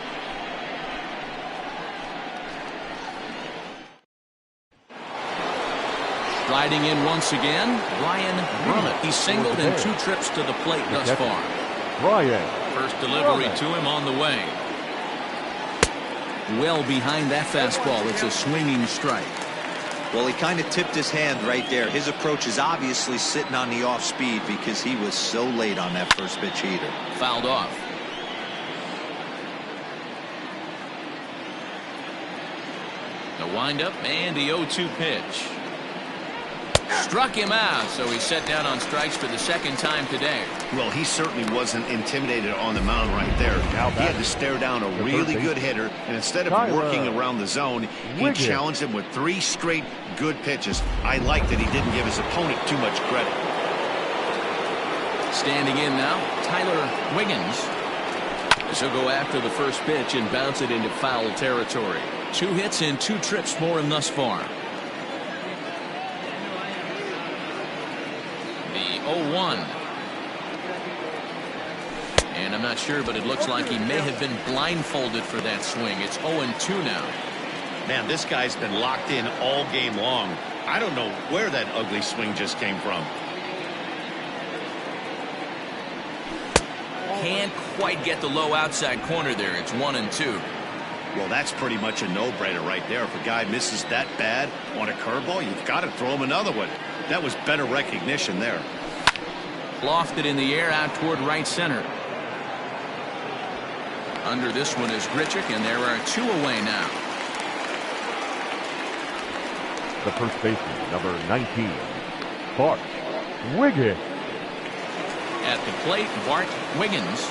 [SPEAKER 2] Riding in once again, Brian Brummett. He's singled in 2 trips to the plate thus far. First delivery to him on the way. Well behind that fastball. It's a swinging strike.
[SPEAKER 1] Well, he kind of tipped his hand right there. His approach is obviously sitting on the off speed because he was so late on that first pitch heater.
[SPEAKER 2] Fouled off. The windup and the 0-2 pitch. Struck him out, so he's set down on strikes for the second time today.
[SPEAKER 5] Well, he certainly wasn't intimidated on the mound right there. He had to stare down a really good hitter, and instead of working around the zone, he challenged him with 3 straight good pitches. I like that he didn't give his opponent too much credit.
[SPEAKER 2] Standing in now, Tyler Wiggins. As he'll go after the first pitch and bounce it into foul territory. 2 hits and 2 trips for him thus far. The 0-1. And I'm not sure, but it looks like he may have been blindfolded for that swing. It's 0-2 now.
[SPEAKER 5] Man, this guy's been locked in all game long. I don't know where that ugly swing just came from.
[SPEAKER 2] Can't quite get the low outside corner there. It's 1-2.
[SPEAKER 5] Well, that's pretty much a no-brainer right there. If a guy misses that bad on a curveball, you've got to throw him another one. That was better recognition there.
[SPEAKER 2] Lofted in the air out toward right center. Under this one is Grichuk, and there are 2 away now.
[SPEAKER 4] The first baseman, number 19, Bart Wiggins.
[SPEAKER 2] At the plate, Bart Wiggins.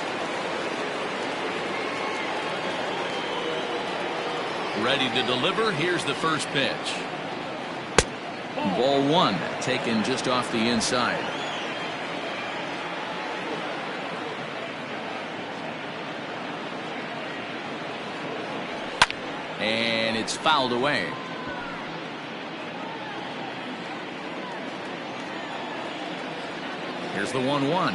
[SPEAKER 2] Ready to deliver. Here's the first pitch. Ball 1, taken just off the inside. And it's fouled away. Here's the 1-1.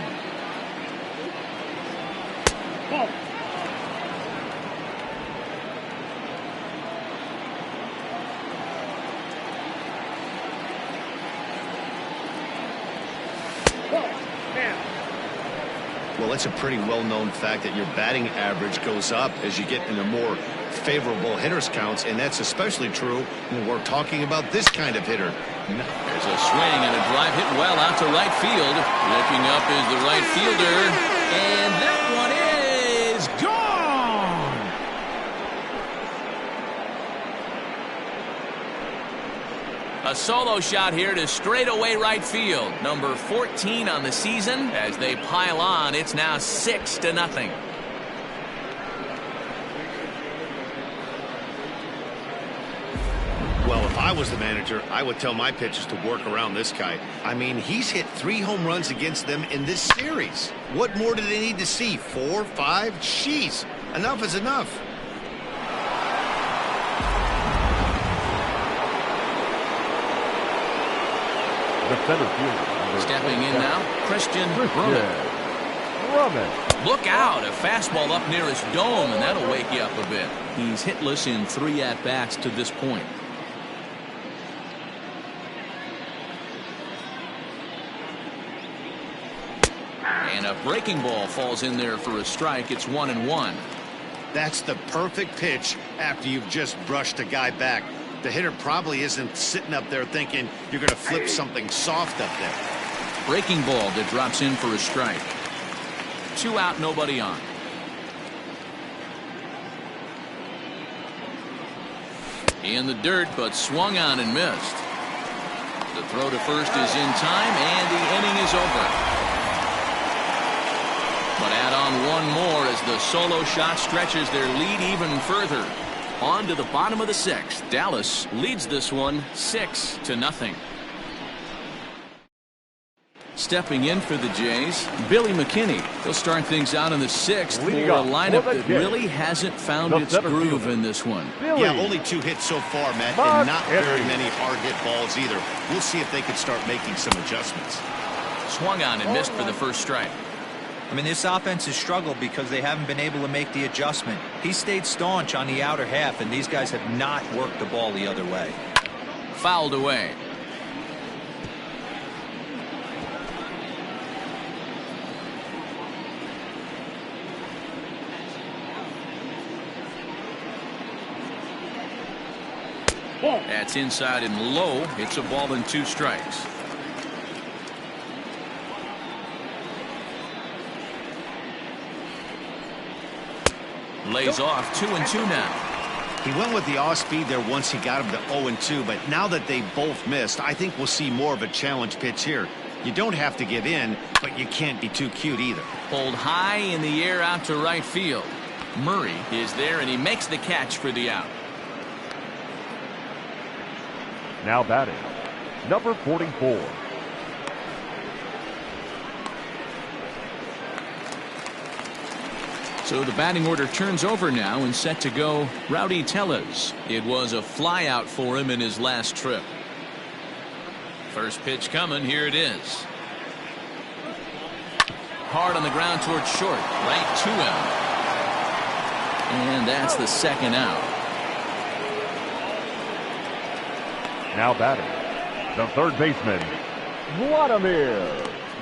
[SPEAKER 5] Well, it's a pretty well-known fact that your batting average goes up as you get into more favorable hitters counts, and that's especially true when we're talking about this kind of hitter.
[SPEAKER 2] There's a swing and a drive hit well out to right field. Looking up is the right fielder, and that one is gone. A solo shot here to straightaway right field. Number 14 on the season. As they pile on, it's now 6-0.
[SPEAKER 5] Well, if I was the manager, I would tell my pitchers to work around this guy. I mean, he's hit 3 home runs against them in this series. What more do they need to see? 4, 5? Jeez, enough is enough.
[SPEAKER 4] The center fielder,
[SPEAKER 2] Stepping in now, Christian Brummett. Look out, a fastball up near his dome, and that'll wake you up a bit. He's hitless in 3 at-bats to this point. And a breaking ball falls in there for a strike. It's 1-1.
[SPEAKER 5] That's the perfect pitch after you've just brushed a guy back. The hitter probably isn't sitting up there thinking you're going to flip something soft up there.
[SPEAKER 2] Breaking ball that drops in for a strike. 2 out, nobody on. In the dirt, but swung on and missed. The throw to first is in time, and the inning is over. But add on one more as the solo shot stretches their lead even further. On to the bottom of the 6th. Dallas leads this one 6-0. Stepping in for the Jays, Billy McKinney. He'll start things out in the 6th for a lineup that really hasn't found its groove in this one.
[SPEAKER 5] Yeah, only 2 hits so far, Matt, and not very many hard hit balls either. We'll see if they can start making some adjustments.
[SPEAKER 2] Swung on and missed for the first strike.
[SPEAKER 1] I mean, this offense has struggled because they haven't been able to make the adjustment. He stayed staunch on the outer half, and these guys have not worked the ball the other way.
[SPEAKER 2] Fouled away. That's inside and low. It's a ball and 2 strikes. Lays off 2-2 now.
[SPEAKER 5] He went with the off speed there once he got him to 0-2, but now that they both missed, I think we'll see more of a challenge pitch here. You don't have to give in, but you can't be too cute either.
[SPEAKER 2] Pulled high in the air out to right field. Murray is there, and he makes the catch for the out.
[SPEAKER 4] Now batting, number 44.
[SPEAKER 2] So the batting order turns over now and set to go Rowdy Tellez. It was a flyout for him in his last trip. First pitch coming. Here it is. Hard on the ground towards short. Right to him. And that's the second out.
[SPEAKER 4] Now batting, the third baseman, Vladimir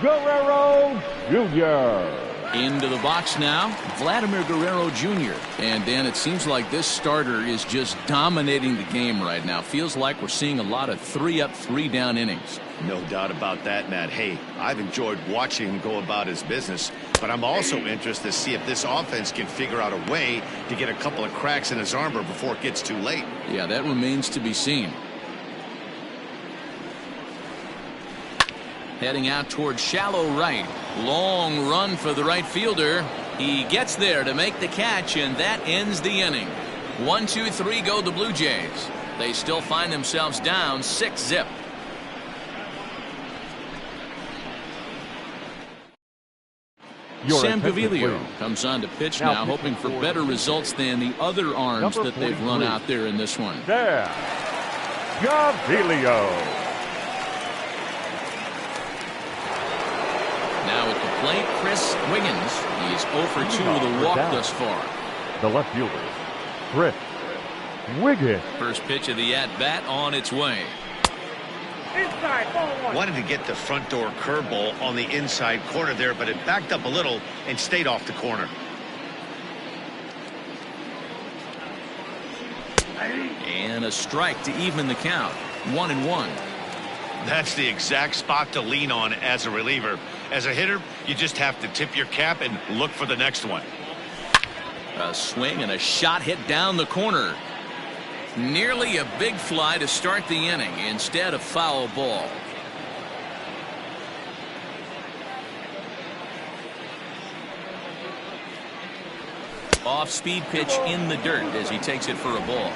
[SPEAKER 4] Guerrero Jr.
[SPEAKER 2] Into the box now, Vladimir Guerrero Jr. And Dan, it seems like this starter is just dominating the game right now. Feels like we're seeing a lot of 3-up, 3-down innings.
[SPEAKER 5] No doubt about that, Matt. Hey, I've enjoyed watching him go about his business, but I'm also interested to see if this offense can figure out a way to get a couple of cracks in his armor before it gets too late.
[SPEAKER 2] Yeah, that remains to be seen. Heading out towards shallow right. Long run for the right fielder. He gets there to make the catch, and that ends the inning. 1-2-3 go the Blue Jays. They still find themselves down 6-zip. Sam Gaviglio comes on to pitch now, hoping for better results than the other arms that they've run out there in this one.
[SPEAKER 4] There, Gaviglio.
[SPEAKER 2] Now at the plate, Chris Wiggins. He's 0 for 2 with a walk thus far.
[SPEAKER 4] The left fielder, Chris Wiggins.
[SPEAKER 2] First pitch of the at-bat on its way.
[SPEAKER 5] Inside, ball one. Wanted to get the front door curveball on the inside corner there, but it backed up a little and stayed off the corner.
[SPEAKER 2] And a strike to even the count. 1-1.
[SPEAKER 5] That's the exact spot to lean on as a reliever. As a hitter, you just have to tip your cap and look for the next one.
[SPEAKER 2] A swing and a shot hit down the corner. Nearly a big fly to start the inning. Instead, a foul ball. Off-speed pitch in the dirt as he takes it for a ball.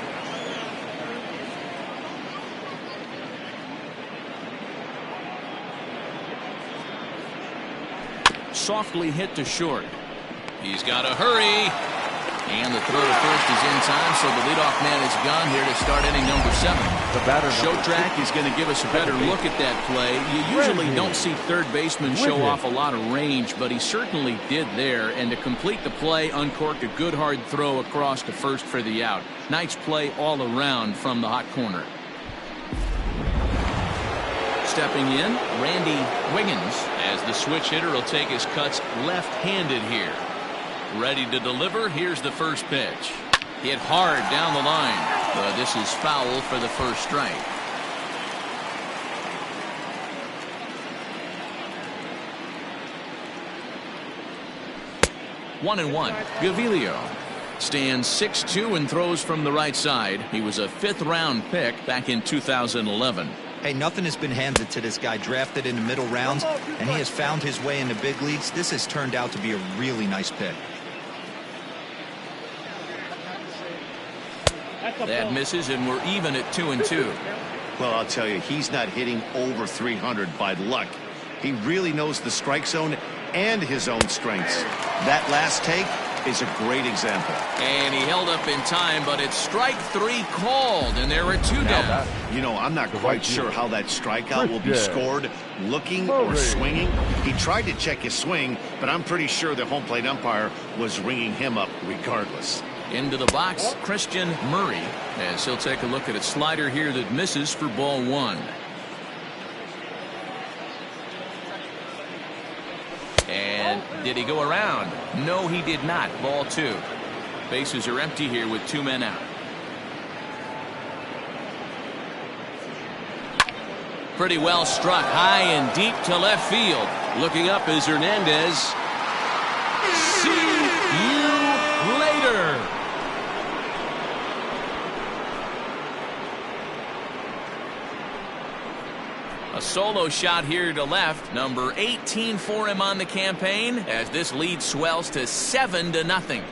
[SPEAKER 2] Softly hit to short. He's got to hurry. And the throw to first is in time, so the leadoff man is gone here to start inning number 7.
[SPEAKER 4] The batter,
[SPEAKER 2] Show track is going to give us a better look at that play. You usually don't see third basemen show off a lot of range, but he certainly did there. And to complete the play, uncorked a good hard throw across to first for the out. Nice play all around from the hot corner. Stepping in, Randy Wiggins, as the switch hitter will take his cuts left-handed here. Ready to deliver. Here's the first pitch. Hit hard down the line. But this is foul for the first strike. One and one. Gaviglio stands 6'2" and throws from the right side. He was a 5th-round pick back in 2011.
[SPEAKER 1] Hey, nothing has been handed to this guy. Drafted in the middle rounds, and he has found his way in the big leagues. This has turned out to be a really nice pick.
[SPEAKER 2] That misses, and we're even at 2-2.
[SPEAKER 5] Well, I'll tell you, he's not hitting over 300 by luck. He really knows the strike zone and his own strengths. That last take is a great example.
[SPEAKER 2] And he held up in time, but it's strike 3 called, and there are 2 down.
[SPEAKER 5] You know, I'm not quite sure how that strikeout will be scored, looking or swinging. He tried to check his swing, but I'm pretty sure the home plate umpire was ringing him up regardless.
[SPEAKER 2] Into the box, Christian Murray, as he'll take a look at a slider here that misses for ball 1. And did he go around? No, he did not. Ball 2. Bases are empty here with 2 men out. Pretty well struck high and deep to left field. Looking up is Hernandez. See you later. A solo shot here to left. Number 18 for him on the campaign as this lead swells to 7-0.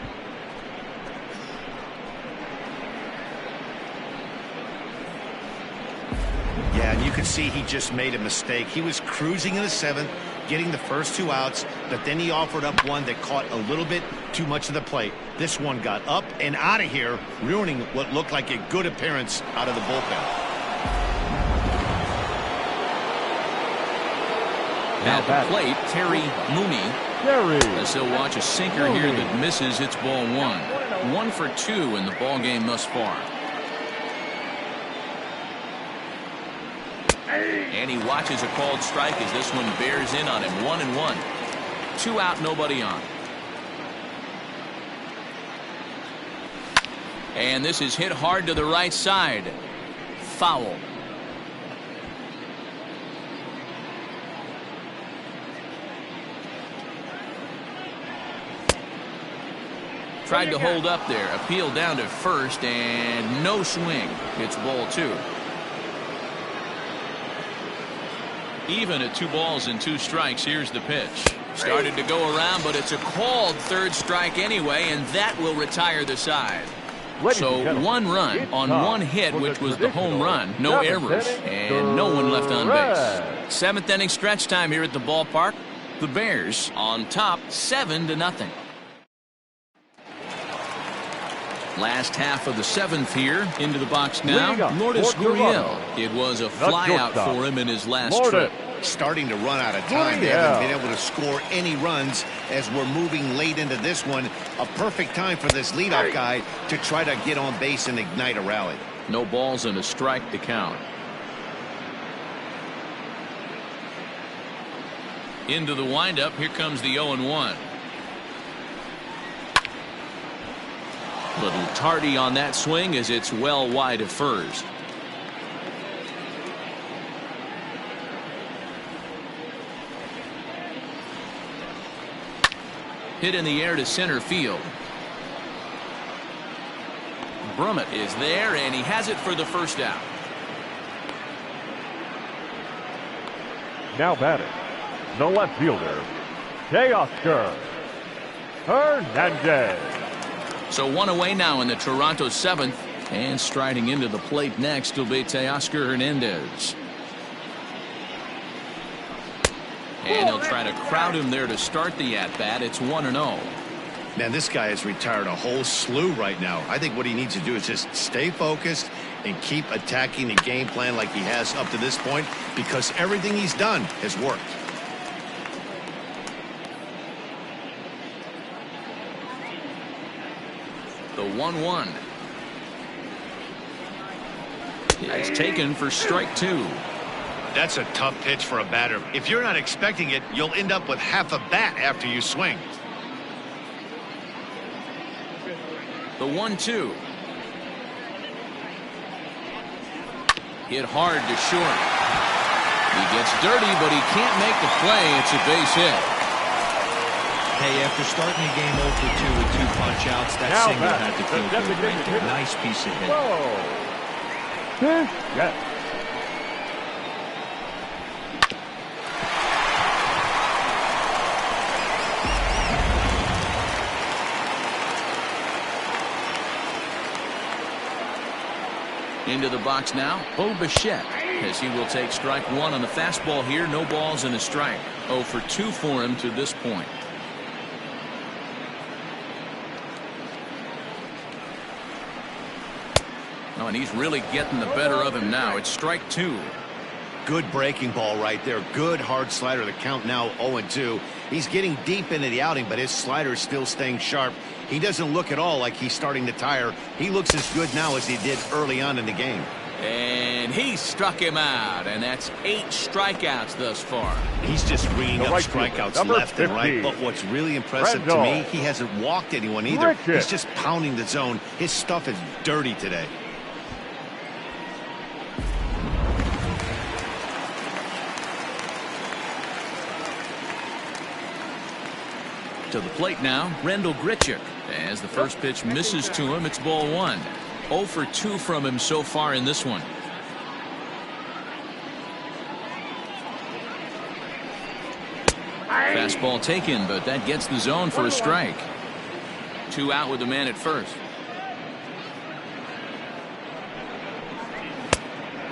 [SPEAKER 5] Yeah, and you can see he just made a mistake. He was cruising in the 7th, getting the first 2 outs, but then he offered up one that caught a little bit too much of the plate. This one got up and out of here, ruining what looked like a good appearance out of the bullpen.
[SPEAKER 2] At the plate, Terry Mooney. As he'll watch a sinker here that misses. It's ball 1. 1 for 2 in the ball game thus far. And he watches a called strike as this one bears in on him. 1-1. 2 out, nobody on. And this is hit hard to the right side. Foul. Tried to hold up there. Appeal down to first and no swing. It's ball 2. Even at 2 balls and 2 strikes. Here's the pitch. Started to go around, but it's a called 3rd strike anyway, and that will retire the side. So 1 run on 1 hit, which was the home run. No errors, and no one left on base. 7th inning stretch time here at the ballpark. The Bears on top 7-0. Last half of the 7th here. Into the box now. Lourdes Gurriel. It was a flyout for him in his last trip.
[SPEAKER 5] Starting to run out of time. They haven't been able to score any runs as we're moving late into this one. A perfect time for this leadoff guy to try to get on base and ignite a rally.
[SPEAKER 2] No balls and a strike to count. Into the windup. Here comes the 0-1. Little tardy on that swing as it's well wide of first. Hit in the air to center field. Brummett is there, and he has it for the first out.
[SPEAKER 4] Now batting, the left fielder, Teoscar Hernandez.
[SPEAKER 2] So 1 away now in the Toronto 7th, and striding into the plate next will be Teoscar Hernandez. And he'll try to crowd him there to start the at-bat. It's 1-0.
[SPEAKER 5] Man, this guy has retired a whole slew right now. I think what he needs to do is just stay focused and keep attacking the game plan like he has up to this point, because everything he's done has worked.
[SPEAKER 2] The 1-1 is taken for strike 2.
[SPEAKER 5] That's a tough pitch for a batter. If you're not expecting it, you'll end up with half a bat after you swing.
[SPEAKER 2] The 1-2. Hit hard to short. He gets dirty, but he can't make the play. It's a base hit.
[SPEAKER 1] Hey, after starting the game 0 for 2 with 2 punch outs, that single had to feel good right there. Nice piece of hit.
[SPEAKER 4] Yes.
[SPEAKER 2] Into the box now, Bo Bichette, as he will take strike 1 on the fastball here. No balls and a strike. 0 for 2 for him to this point. Oh, and he's really getting the better of him now. It's strike 2.
[SPEAKER 5] Good breaking ball right there. Good hard slider. The count now 0-2. He's getting deep into the outing, but his slider is still staying sharp. He doesn't look at all like he's starting to tire. He looks as good now as he did early on in the game.
[SPEAKER 2] And he struck him out, and that's 8 strikeouts thus far.
[SPEAKER 5] He's just ringing up strikeouts left and right. But what's really impressive to me, he hasn't walked anyone either. He's just pounding the zone. His stuff is dirty today.
[SPEAKER 2] To the plate now, Rendell Grichuk. As the first pitch misses to him, it's ball 1. 0 for 2 from him so far in this one. Fastball taken, but that gets the zone for a strike. 2 out with the man at first.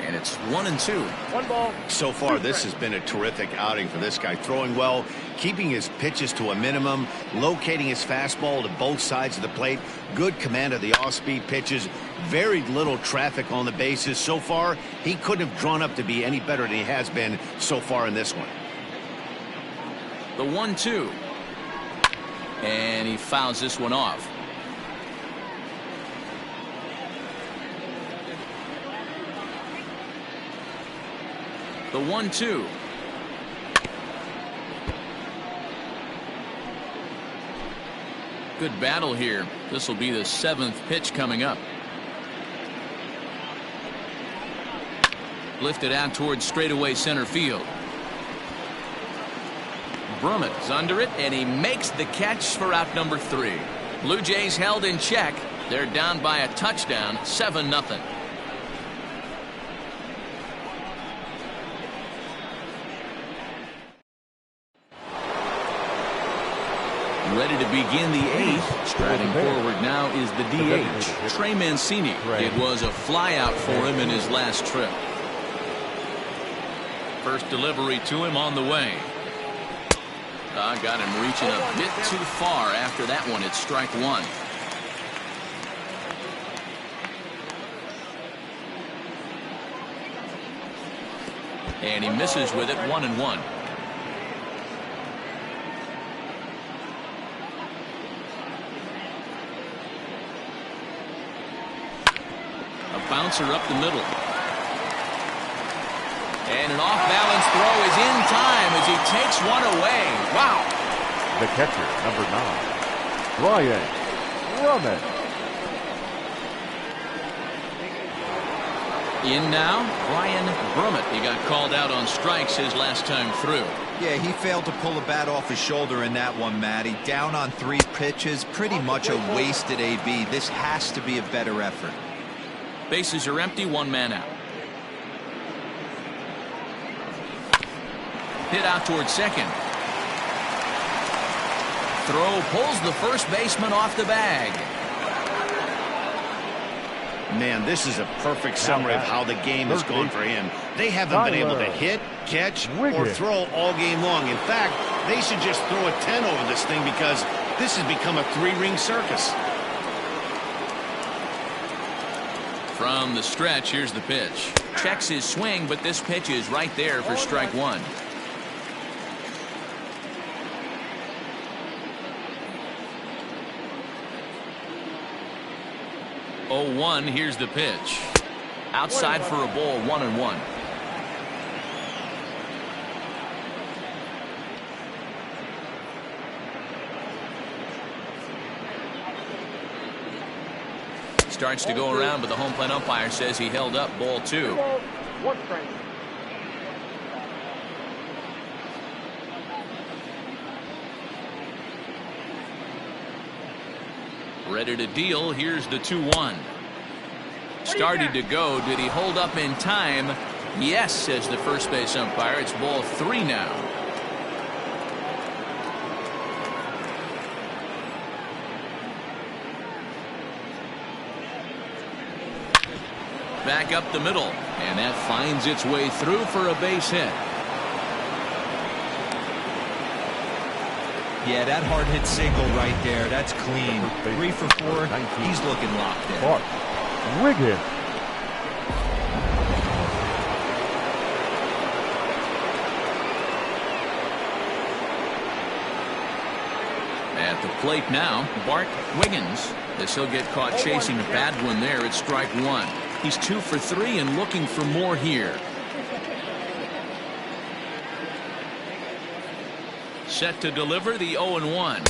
[SPEAKER 2] And it's 1-2.
[SPEAKER 4] 1 ball.
[SPEAKER 5] So far, this has been a terrific outing for this guy. Throwing well, keeping his pitches to a minimum, locating his fastball to both sides of the plate, good command of the off-speed pitches, very little traffic on the bases. So far, he couldn't have drawn up to be any better than he has been so far in this one.
[SPEAKER 2] The 1-2. And he fouls this one off. The 1-2. Good battle here. This will be the 7th pitch coming up. Lifted out towards straightaway center field. Brummett is under it, and he makes the catch for out number 3. Blue Jays held in check. They're down by a touchdown, 7-0. Ready to begin the 8th. Striding forward now is the DH, Trey Mancini. It was a flyout for him in his last trip. First delivery to him on the way. Got him reaching a bit too far after that one. It's strike 1. And he misses with it, 1-1. Bouncer up the middle. And an off-balance throw is in time as he takes one away. Wow.
[SPEAKER 4] The catcher, number 9, Ryan Brummett.
[SPEAKER 2] In now, Ryan Brummett. He got called out on strikes his last time through.
[SPEAKER 1] Yeah, he failed to pull the bat off his shoulder in that one, Matty. Down on 3 pitches, pretty much a wasted AB. This has to be a better effort.
[SPEAKER 2] Bases are empty, 1 man out. Hit out towards second. Throw pulls the first baseman off the bag.
[SPEAKER 5] Man, this is a perfect summary of how the game has gone for him. They haven't been able to hit, catch, or throw all game long. In fact, they should just throw a 10 over this thing because this has become a 3-ring circus.
[SPEAKER 2] From the stretch, here's the pitch. Checks his swing, but this pitch is right there for strike 1. Oh, 1, here's the pitch. Outside for a ball, 1-1. Starts to go around, but the home plate umpire says he held up, ball 2. Ready to deal. Here's the 2-1. Started to go. Did he hold up in time? Yes, says the first base umpire. It's ball 3 now. Back up the middle, and that finds its way through for a base hit.
[SPEAKER 1] Yeah, that hard hit single right there. That's clean. 3 for 4. He's looking locked in.
[SPEAKER 4] Wiggins.
[SPEAKER 2] At the plate now, Bart Wiggins. As he'll get caught chasing a bad one there. It's strike 1. He's 2 for 3 and looking for more here. Set to deliver the 0-1.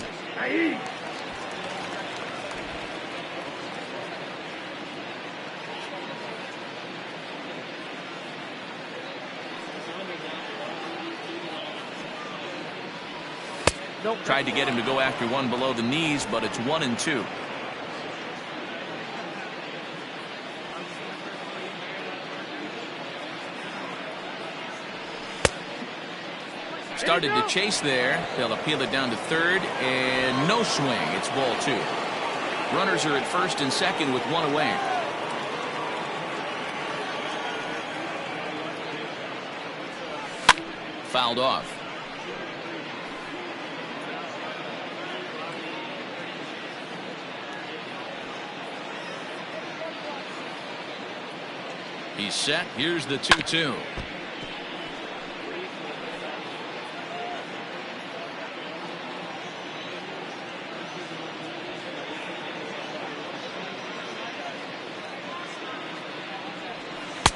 [SPEAKER 2] Tried to get him to go after one below the knees, but it's 1-2. started to chase there. They'll appeal it down to third, and no swing. It's ball 2. Runners are at first and second with one away. Fouled off. He's set. Here's the 2-2.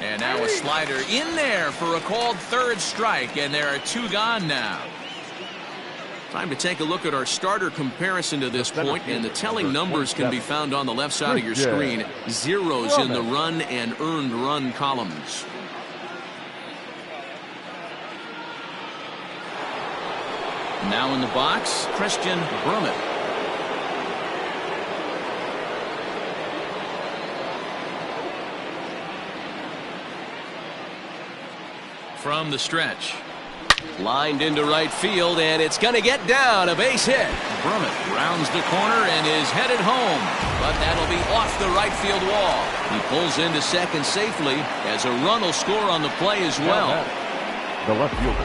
[SPEAKER 2] And now a slider in there for a called third strike, and there are 2 gone now. Time to take a look at our starter comparison to this point, and the telling numbers can be found on the left side of your screen. Zeros in the run and earned run columns. Now in the box, Christian Brummett. From the stretch. Lined into right field, and it's going to get down. A base hit. Brummett rounds the corner and is headed home, but that'll be off the right field wall. He pulls into second safely as a run will score on the play as well.
[SPEAKER 4] The left fielder,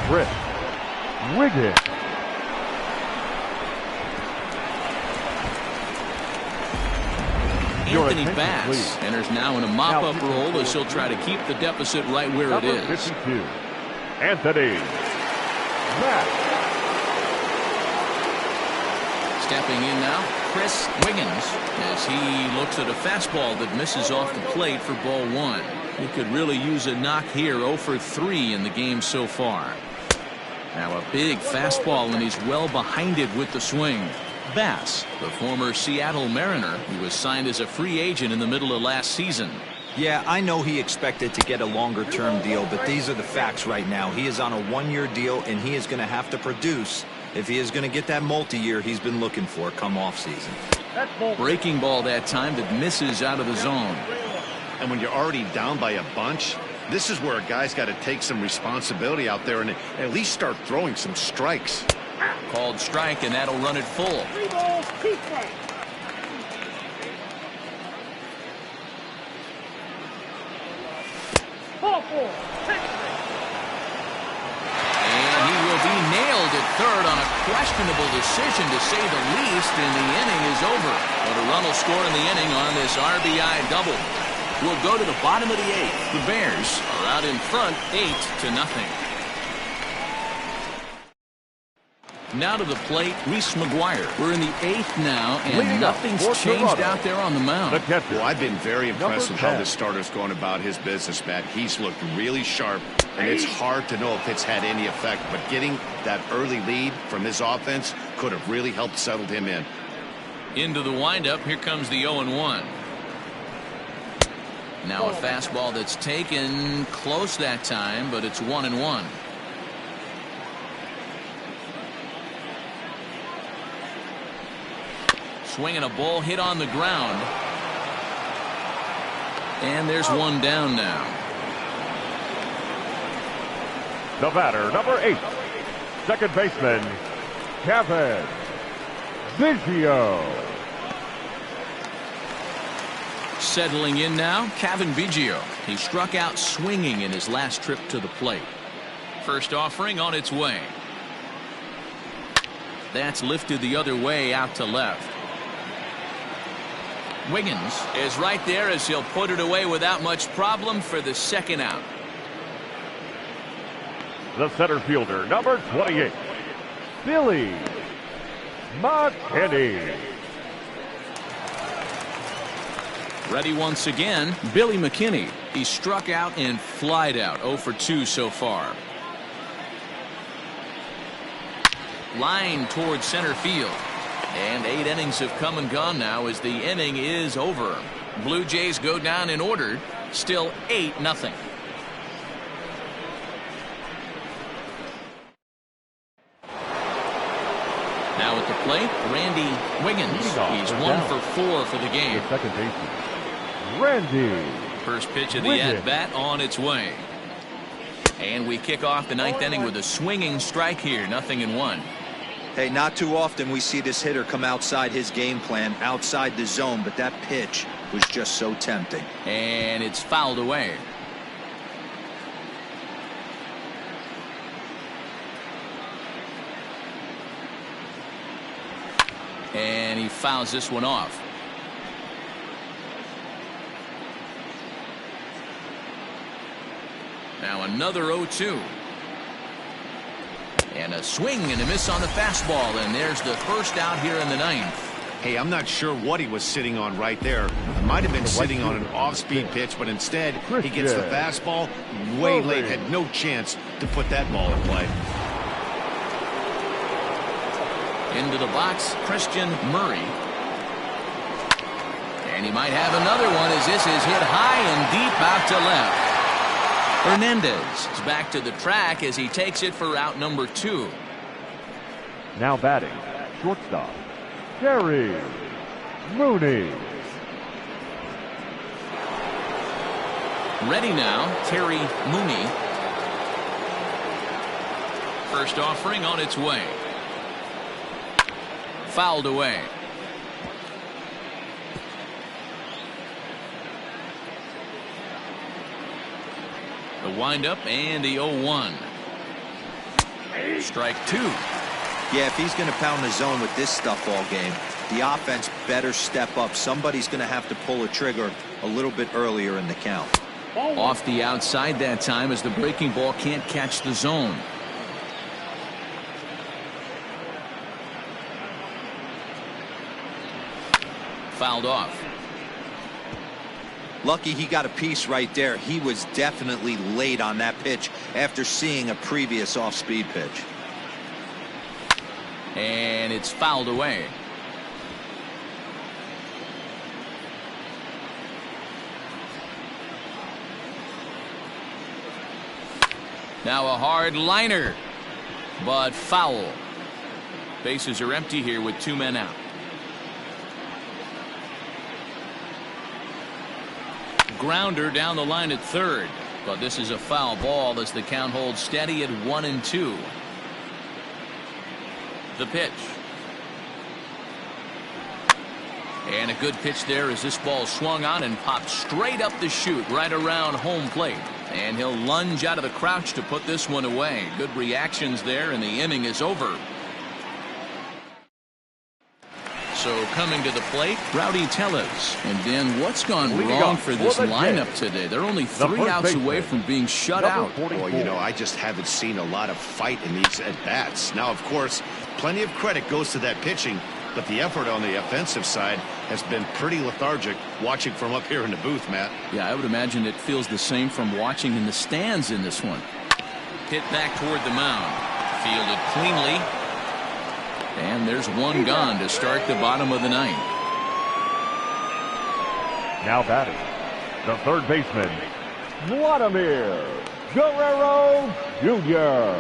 [SPEAKER 4] Chris Wiggins.
[SPEAKER 2] Anthony Bass enters now in a mop-up role as he'll try to keep the deficit right where it is.
[SPEAKER 4] 52, Anthony Bass.
[SPEAKER 2] Stepping in now, Chris Wiggins, as he looks at a fastball that misses off the plate for ball 1. He could really use a knock here. 0 for 3 in the game so far. Now a big fastball, and he's well behind it with the swing. Bass, the former Seattle Mariner, who was signed as a free agent in the middle of last season.
[SPEAKER 1] Yeah, I know he expected to get a longer-term deal, but these are the facts right now. He is on a 1-year deal, and he is going to have to produce if he is going to get that multi-year he's been looking for come off-season.
[SPEAKER 2] Breaking ball that time that misses out of the zone.
[SPEAKER 5] And when you're already down by a bunch, this is where a guy's got to take some responsibility out there and at least start throwing some strikes.
[SPEAKER 2] Called strike, and that'll run it full. And he will be nailed at third on a questionable decision, to say the least, and the inning is over. But a run will score in the inning on this RBI double. We'll go to the bottom of the 8th. The Bears are out in front 8-0. Now to the plate, Reese McGuire. We're in the 8th now, and nothing's changed out there on the mound.
[SPEAKER 5] Well, I've been very impressed with how this starter's going about his business, Matt. He's looked really sharp, and it's hard to know if it's had any effect, but getting that early lead from his offense could have really helped settle him in.
[SPEAKER 2] Into the windup, here comes the 0-1. Now a fastball that's taken close that time, but it's 1-1. Swinging a ball hit on the ground. And there's one down now.
[SPEAKER 4] The batter, number 8, second baseman, Kevin Biggio.
[SPEAKER 2] Settling in now, Kevin Biggio. He struck out swinging in his last trip to the plate. First offering on its way. That's lifted the other way out to left. Wiggins is right there as he'll put it away without much problem for the second out.
[SPEAKER 4] The center fielder, number 28, Billy McKinney.
[SPEAKER 2] Ready once again, Billy McKinney. He struck out and flied out. 0 for 2 so far. Line towards center field. And 8 innings have come and gone now as the inning is over. Blue Jays go down in order. Still 8-0. Now at the plate, Randy Wiggins. He's 1 for 4 for the game.
[SPEAKER 4] The second baseman, Randy.
[SPEAKER 2] First pitch of the at-bat on its way. And we kick off the ninth inning with a swinging strike here. 0-1.
[SPEAKER 1] Hey, not too often we see this hitter come outside his game plan, outside the zone, but that pitch was just so tempting.
[SPEAKER 2] And it's fouled away. And he fouls this one off. Now another 0-2. And a swing and a miss on the fastball, and there's the first out here in the ninth.
[SPEAKER 5] Hey, I'm not sure what he was sitting on right there. It might have been sitting on an off-speed pitch, but instead he gets the fastball way late, had no chance to put that ball in play.
[SPEAKER 2] Into the box, Christian Murray. And he might have another one as this is hit high and deep out to left. Hernandez is back to the track as he takes it for out number 2.
[SPEAKER 4] Now batting, shortstop, Terry Mooney.
[SPEAKER 2] Ready now, Terry Mooney. First offering on its way. Fouled away. The windup and the 0-1. Strike 2.
[SPEAKER 1] Yeah, if he's going to pound the zone with this stuff all game, the offense better step up. Somebody's going to have to pull a trigger a little bit earlier in the count.
[SPEAKER 2] Off the outside that time as the breaking ball can't catch the zone. Fouled off.
[SPEAKER 1] Lucky he got a piece right there. He was definitely late on that pitch after seeing a previous off-speed pitch.
[SPEAKER 2] And it's fouled away. Now a hard liner, but foul. Bases are empty here with 2 men out. Grounder down the line at third, but this is a foul ball as the count holds steady at 1-2. The pitch. And a good pitch there as this ball swung on and popped straight up the chute right around home plate. And he'll lunge out of the crouch to put this one away. Good reactions there, and the inning is over. So coming to the plate, Rowdy Tellez. And then what's gone wrong for this lineup today? They're only 3 outs away from being shut out.
[SPEAKER 5] Well, you know, I just haven't seen a lot of fight in these at-bats. Now, of course, plenty of credit goes to that pitching, but the effort on the offensive side has been pretty lethargic watching from up here in the booth, Matt.
[SPEAKER 2] Yeah, I would imagine it feels the same from watching in the stands in this one. Hit back toward the mound. Fielded cleanly. And there's one gone to start the bottom of the ninth.
[SPEAKER 4] Now batting, the third baseman, Vladimir Guerrero Jr.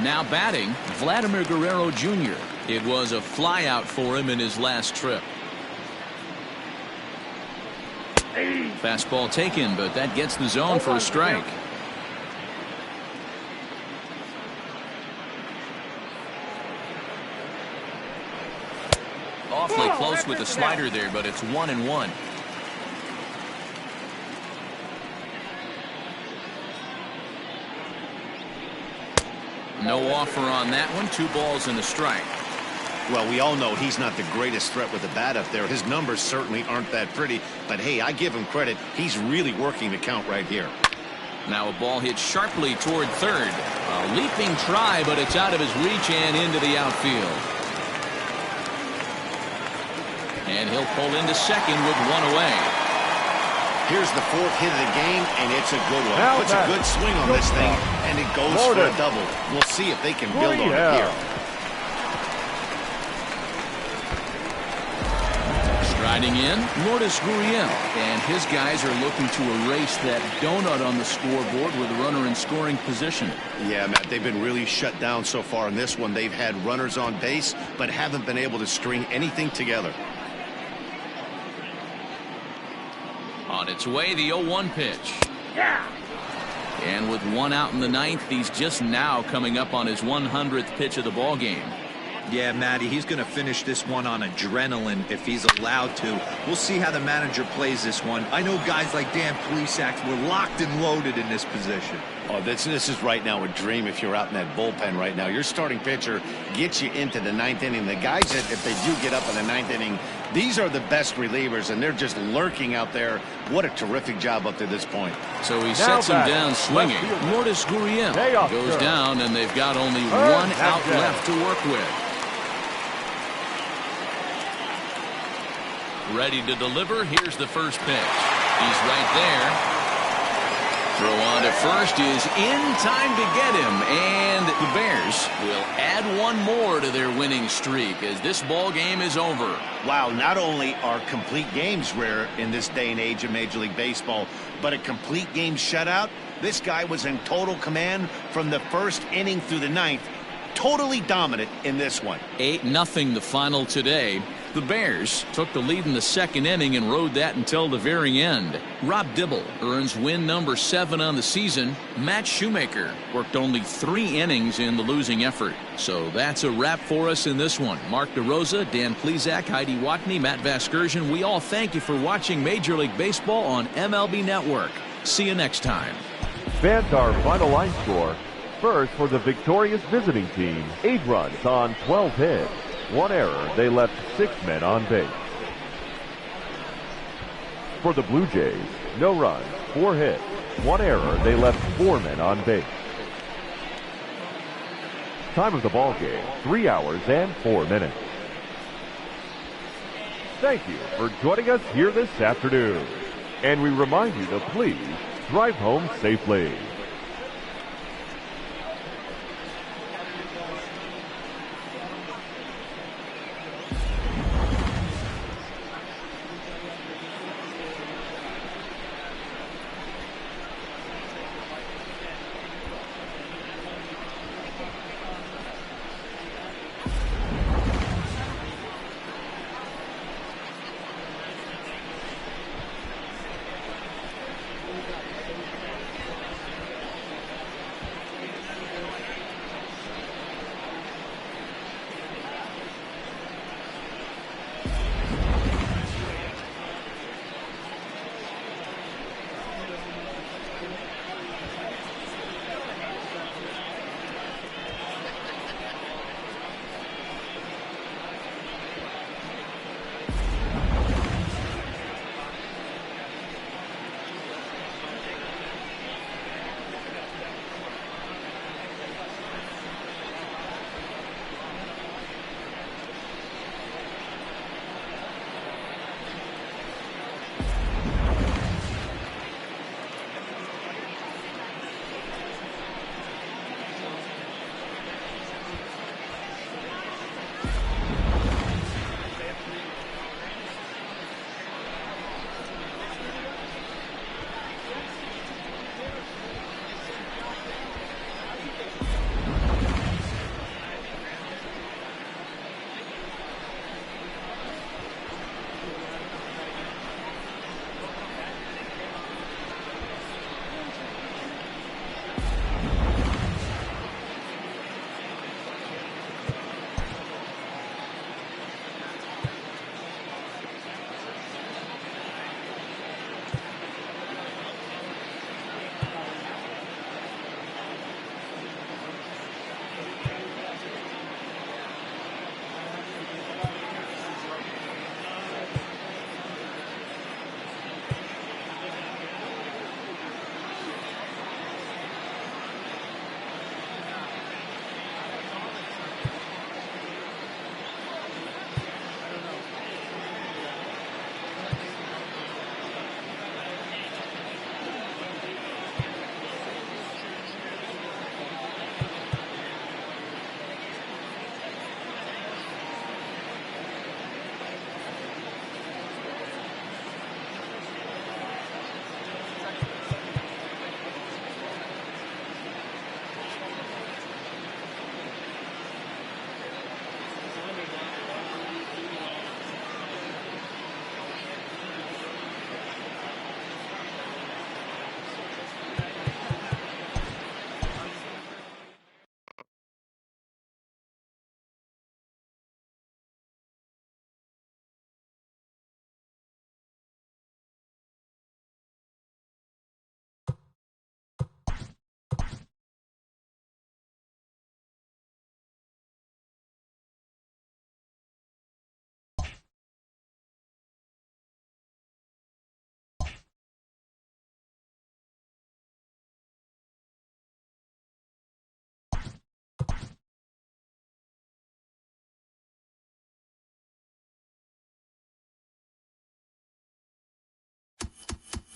[SPEAKER 2] Now batting, Vladimir Guerrero Jr. It was a flyout for him in his last trip. Fastball taken, but that gets the zone for a strike. Awfully close with the slider there, but it's 1-1. No offer on that one. 2 balls and a strike.
[SPEAKER 5] Well, we all know he's not the greatest threat with the bat up there. His numbers certainly aren't that pretty, but hey, I give him credit. He's really working the count right here.
[SPEAKER 2] Now a ball hit sharply toward third. A leaping try, but it's out of his reach and into the outfield. And he'll pull into second with 1 away.
[SPEAKER 5] Here's the 4th hit of the game, and it's a good one. Puts a good swing on this thing, and it goes for a double. We'll see if they can build on it here.
[SPEAKER 2] Striding in, Lourdes Gurriel, and his guys are looking to erase that donut on the scoreboard with a runner in scoring position.
[SPEAKER 5] Yeah, Matt, they've been really shut down so far in this one. They've had runners on base, but haven't been able to string anything together. On
[SPEAKER 2] its way, the 0-1 pitch. And with one out in the ninth, he's just now coming up on his 100th pitch of the ball game.
[SPEAKER 1] Yeah, Matty, he's going to finish this one on adrenaline if he's allowed to. We'll see how the manager plays this one. I know guys like Dan Plesac were locked and loaded in this position.
[SPEAKER 5] Oh, this is right now a dream if you're out in that bullpen right now. Your starting pitcher gets you into the ninth inning. The guys that, if they do get up in the ninth inning, these are the best relievers, and they're just lurking out there. What a terrific job up to this point.
[SPEAKER 2] So he sets him down swinging. Lourdes Gurriel goes down, and they've got only one out left to work with. Ready to deliver. Here's the first pitch. He's right there. Throw on to first is in time to get him, and the Bears will add one more to their winning streak as this ball game is over.
[SPEAKER 5] Wow, not only are complete games rare in this day and age of Major League Baseball, but a complete game shutout. This guy was in total command from the first inning through the ninth. Totally dominant in this one.
[SPEAKER 2] 8-0 the final today. The Bears took the lead in the second inning and rode that until the very end. Rob Dibble earns win number 7 on the season. Matt Shoemaker worked only 3 innings in the losing effort. So that's a wrap for us in this one. Mark DeRosa, Dan Plesac, Heidi Watney, Matt Vasgersian. We all thank you for watching Major League Baseball on MLB Network. See you next time.
[SPEAKER 4] Fans, our final line score. First, for the victorious visiting team, 8 runs on 12 hits. 1 error, they left 6 men on base. For the Blue Jays, no runs, 4 hits. 1 error, they left 4 men on base. Time of the ball game, 3 hours and 4 minutes. Thank you for joining us here this afternoon. And we remind you to please drive home safely.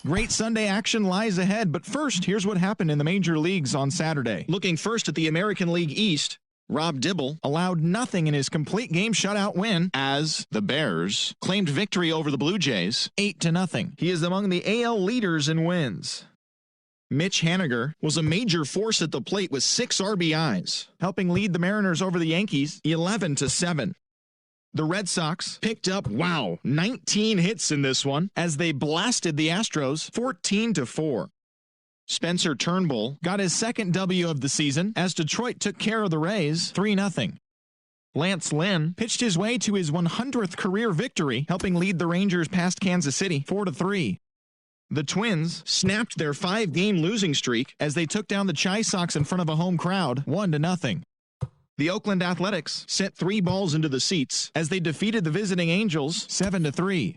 [SPEAKER 7] Great Sunday action lies ahead, but first, here's what happened in the major leagues on Saturday. Looking first at the American League East, Rob Dibble allowed nothing in his complete game shutout win as the Bears claimed victory over the Blue Jays 8-0. He is among the AL leaders in wins. Mitch Haniger was a major force at the plate with 6 RBIs, helping lead the Mariners over the Yankees 11-7. The Red Sox picked up, 19 hits in this one as they blasted the Astros 14-4. Spencer Turnbull got his second W of the season as Detroit took care of the Rays 3-0. Lance Lynn pitched his way to his 100th career victory, helping lead the Rangers past Kansas City 4-3. The Twins snapped their 5-game losing streak as they took down the Chi Sox in front of a home crowd 1-0. The Oakland Athletics sent 3 balls into the seats as they defeated the visiting Angels 7-3.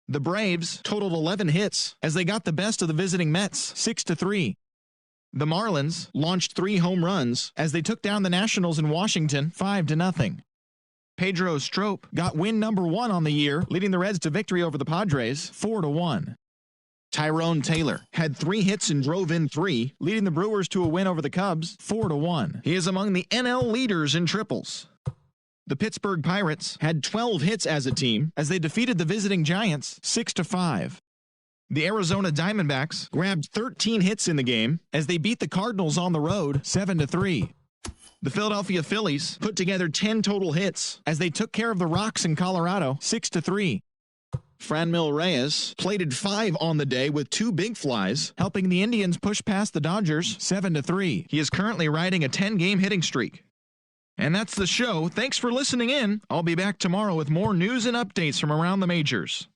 [SPEAKER 7] The Braves totaled 11 hits as they got the best of the visiting Mets 6-3. The Marlins launched 3 home runs as they took down the Nationals in Washington 5-0. Pedro Strop got win number 1 on the year, leading the Reds to victory over the Padres 4-1. Tyrone Taylor had 3 hits and drove in 3, leading the Brewers to a win over the Cubs 4-1. He is among the NL leaders in triples. The Pittsburgh Pirates had 12 hits as a team as they defeated the visiting Giants 6-5. The Arizona Diamondbacks grabbed 13 hits in the game as they beat the Cardinals on the road 7-3. The Philadelphia Phillies put together 10 total hits as they took care of the Rocks in Colorado 6-3. Franmil Reyes plated 5 on the day with 2 big flies, helping the Indians push past the Dodgers 7-3. He is currently riding a 10-game hitting streak. And that's the show. Thanks for listening in. I'll be back tomorrow with more news and updates from around the majors.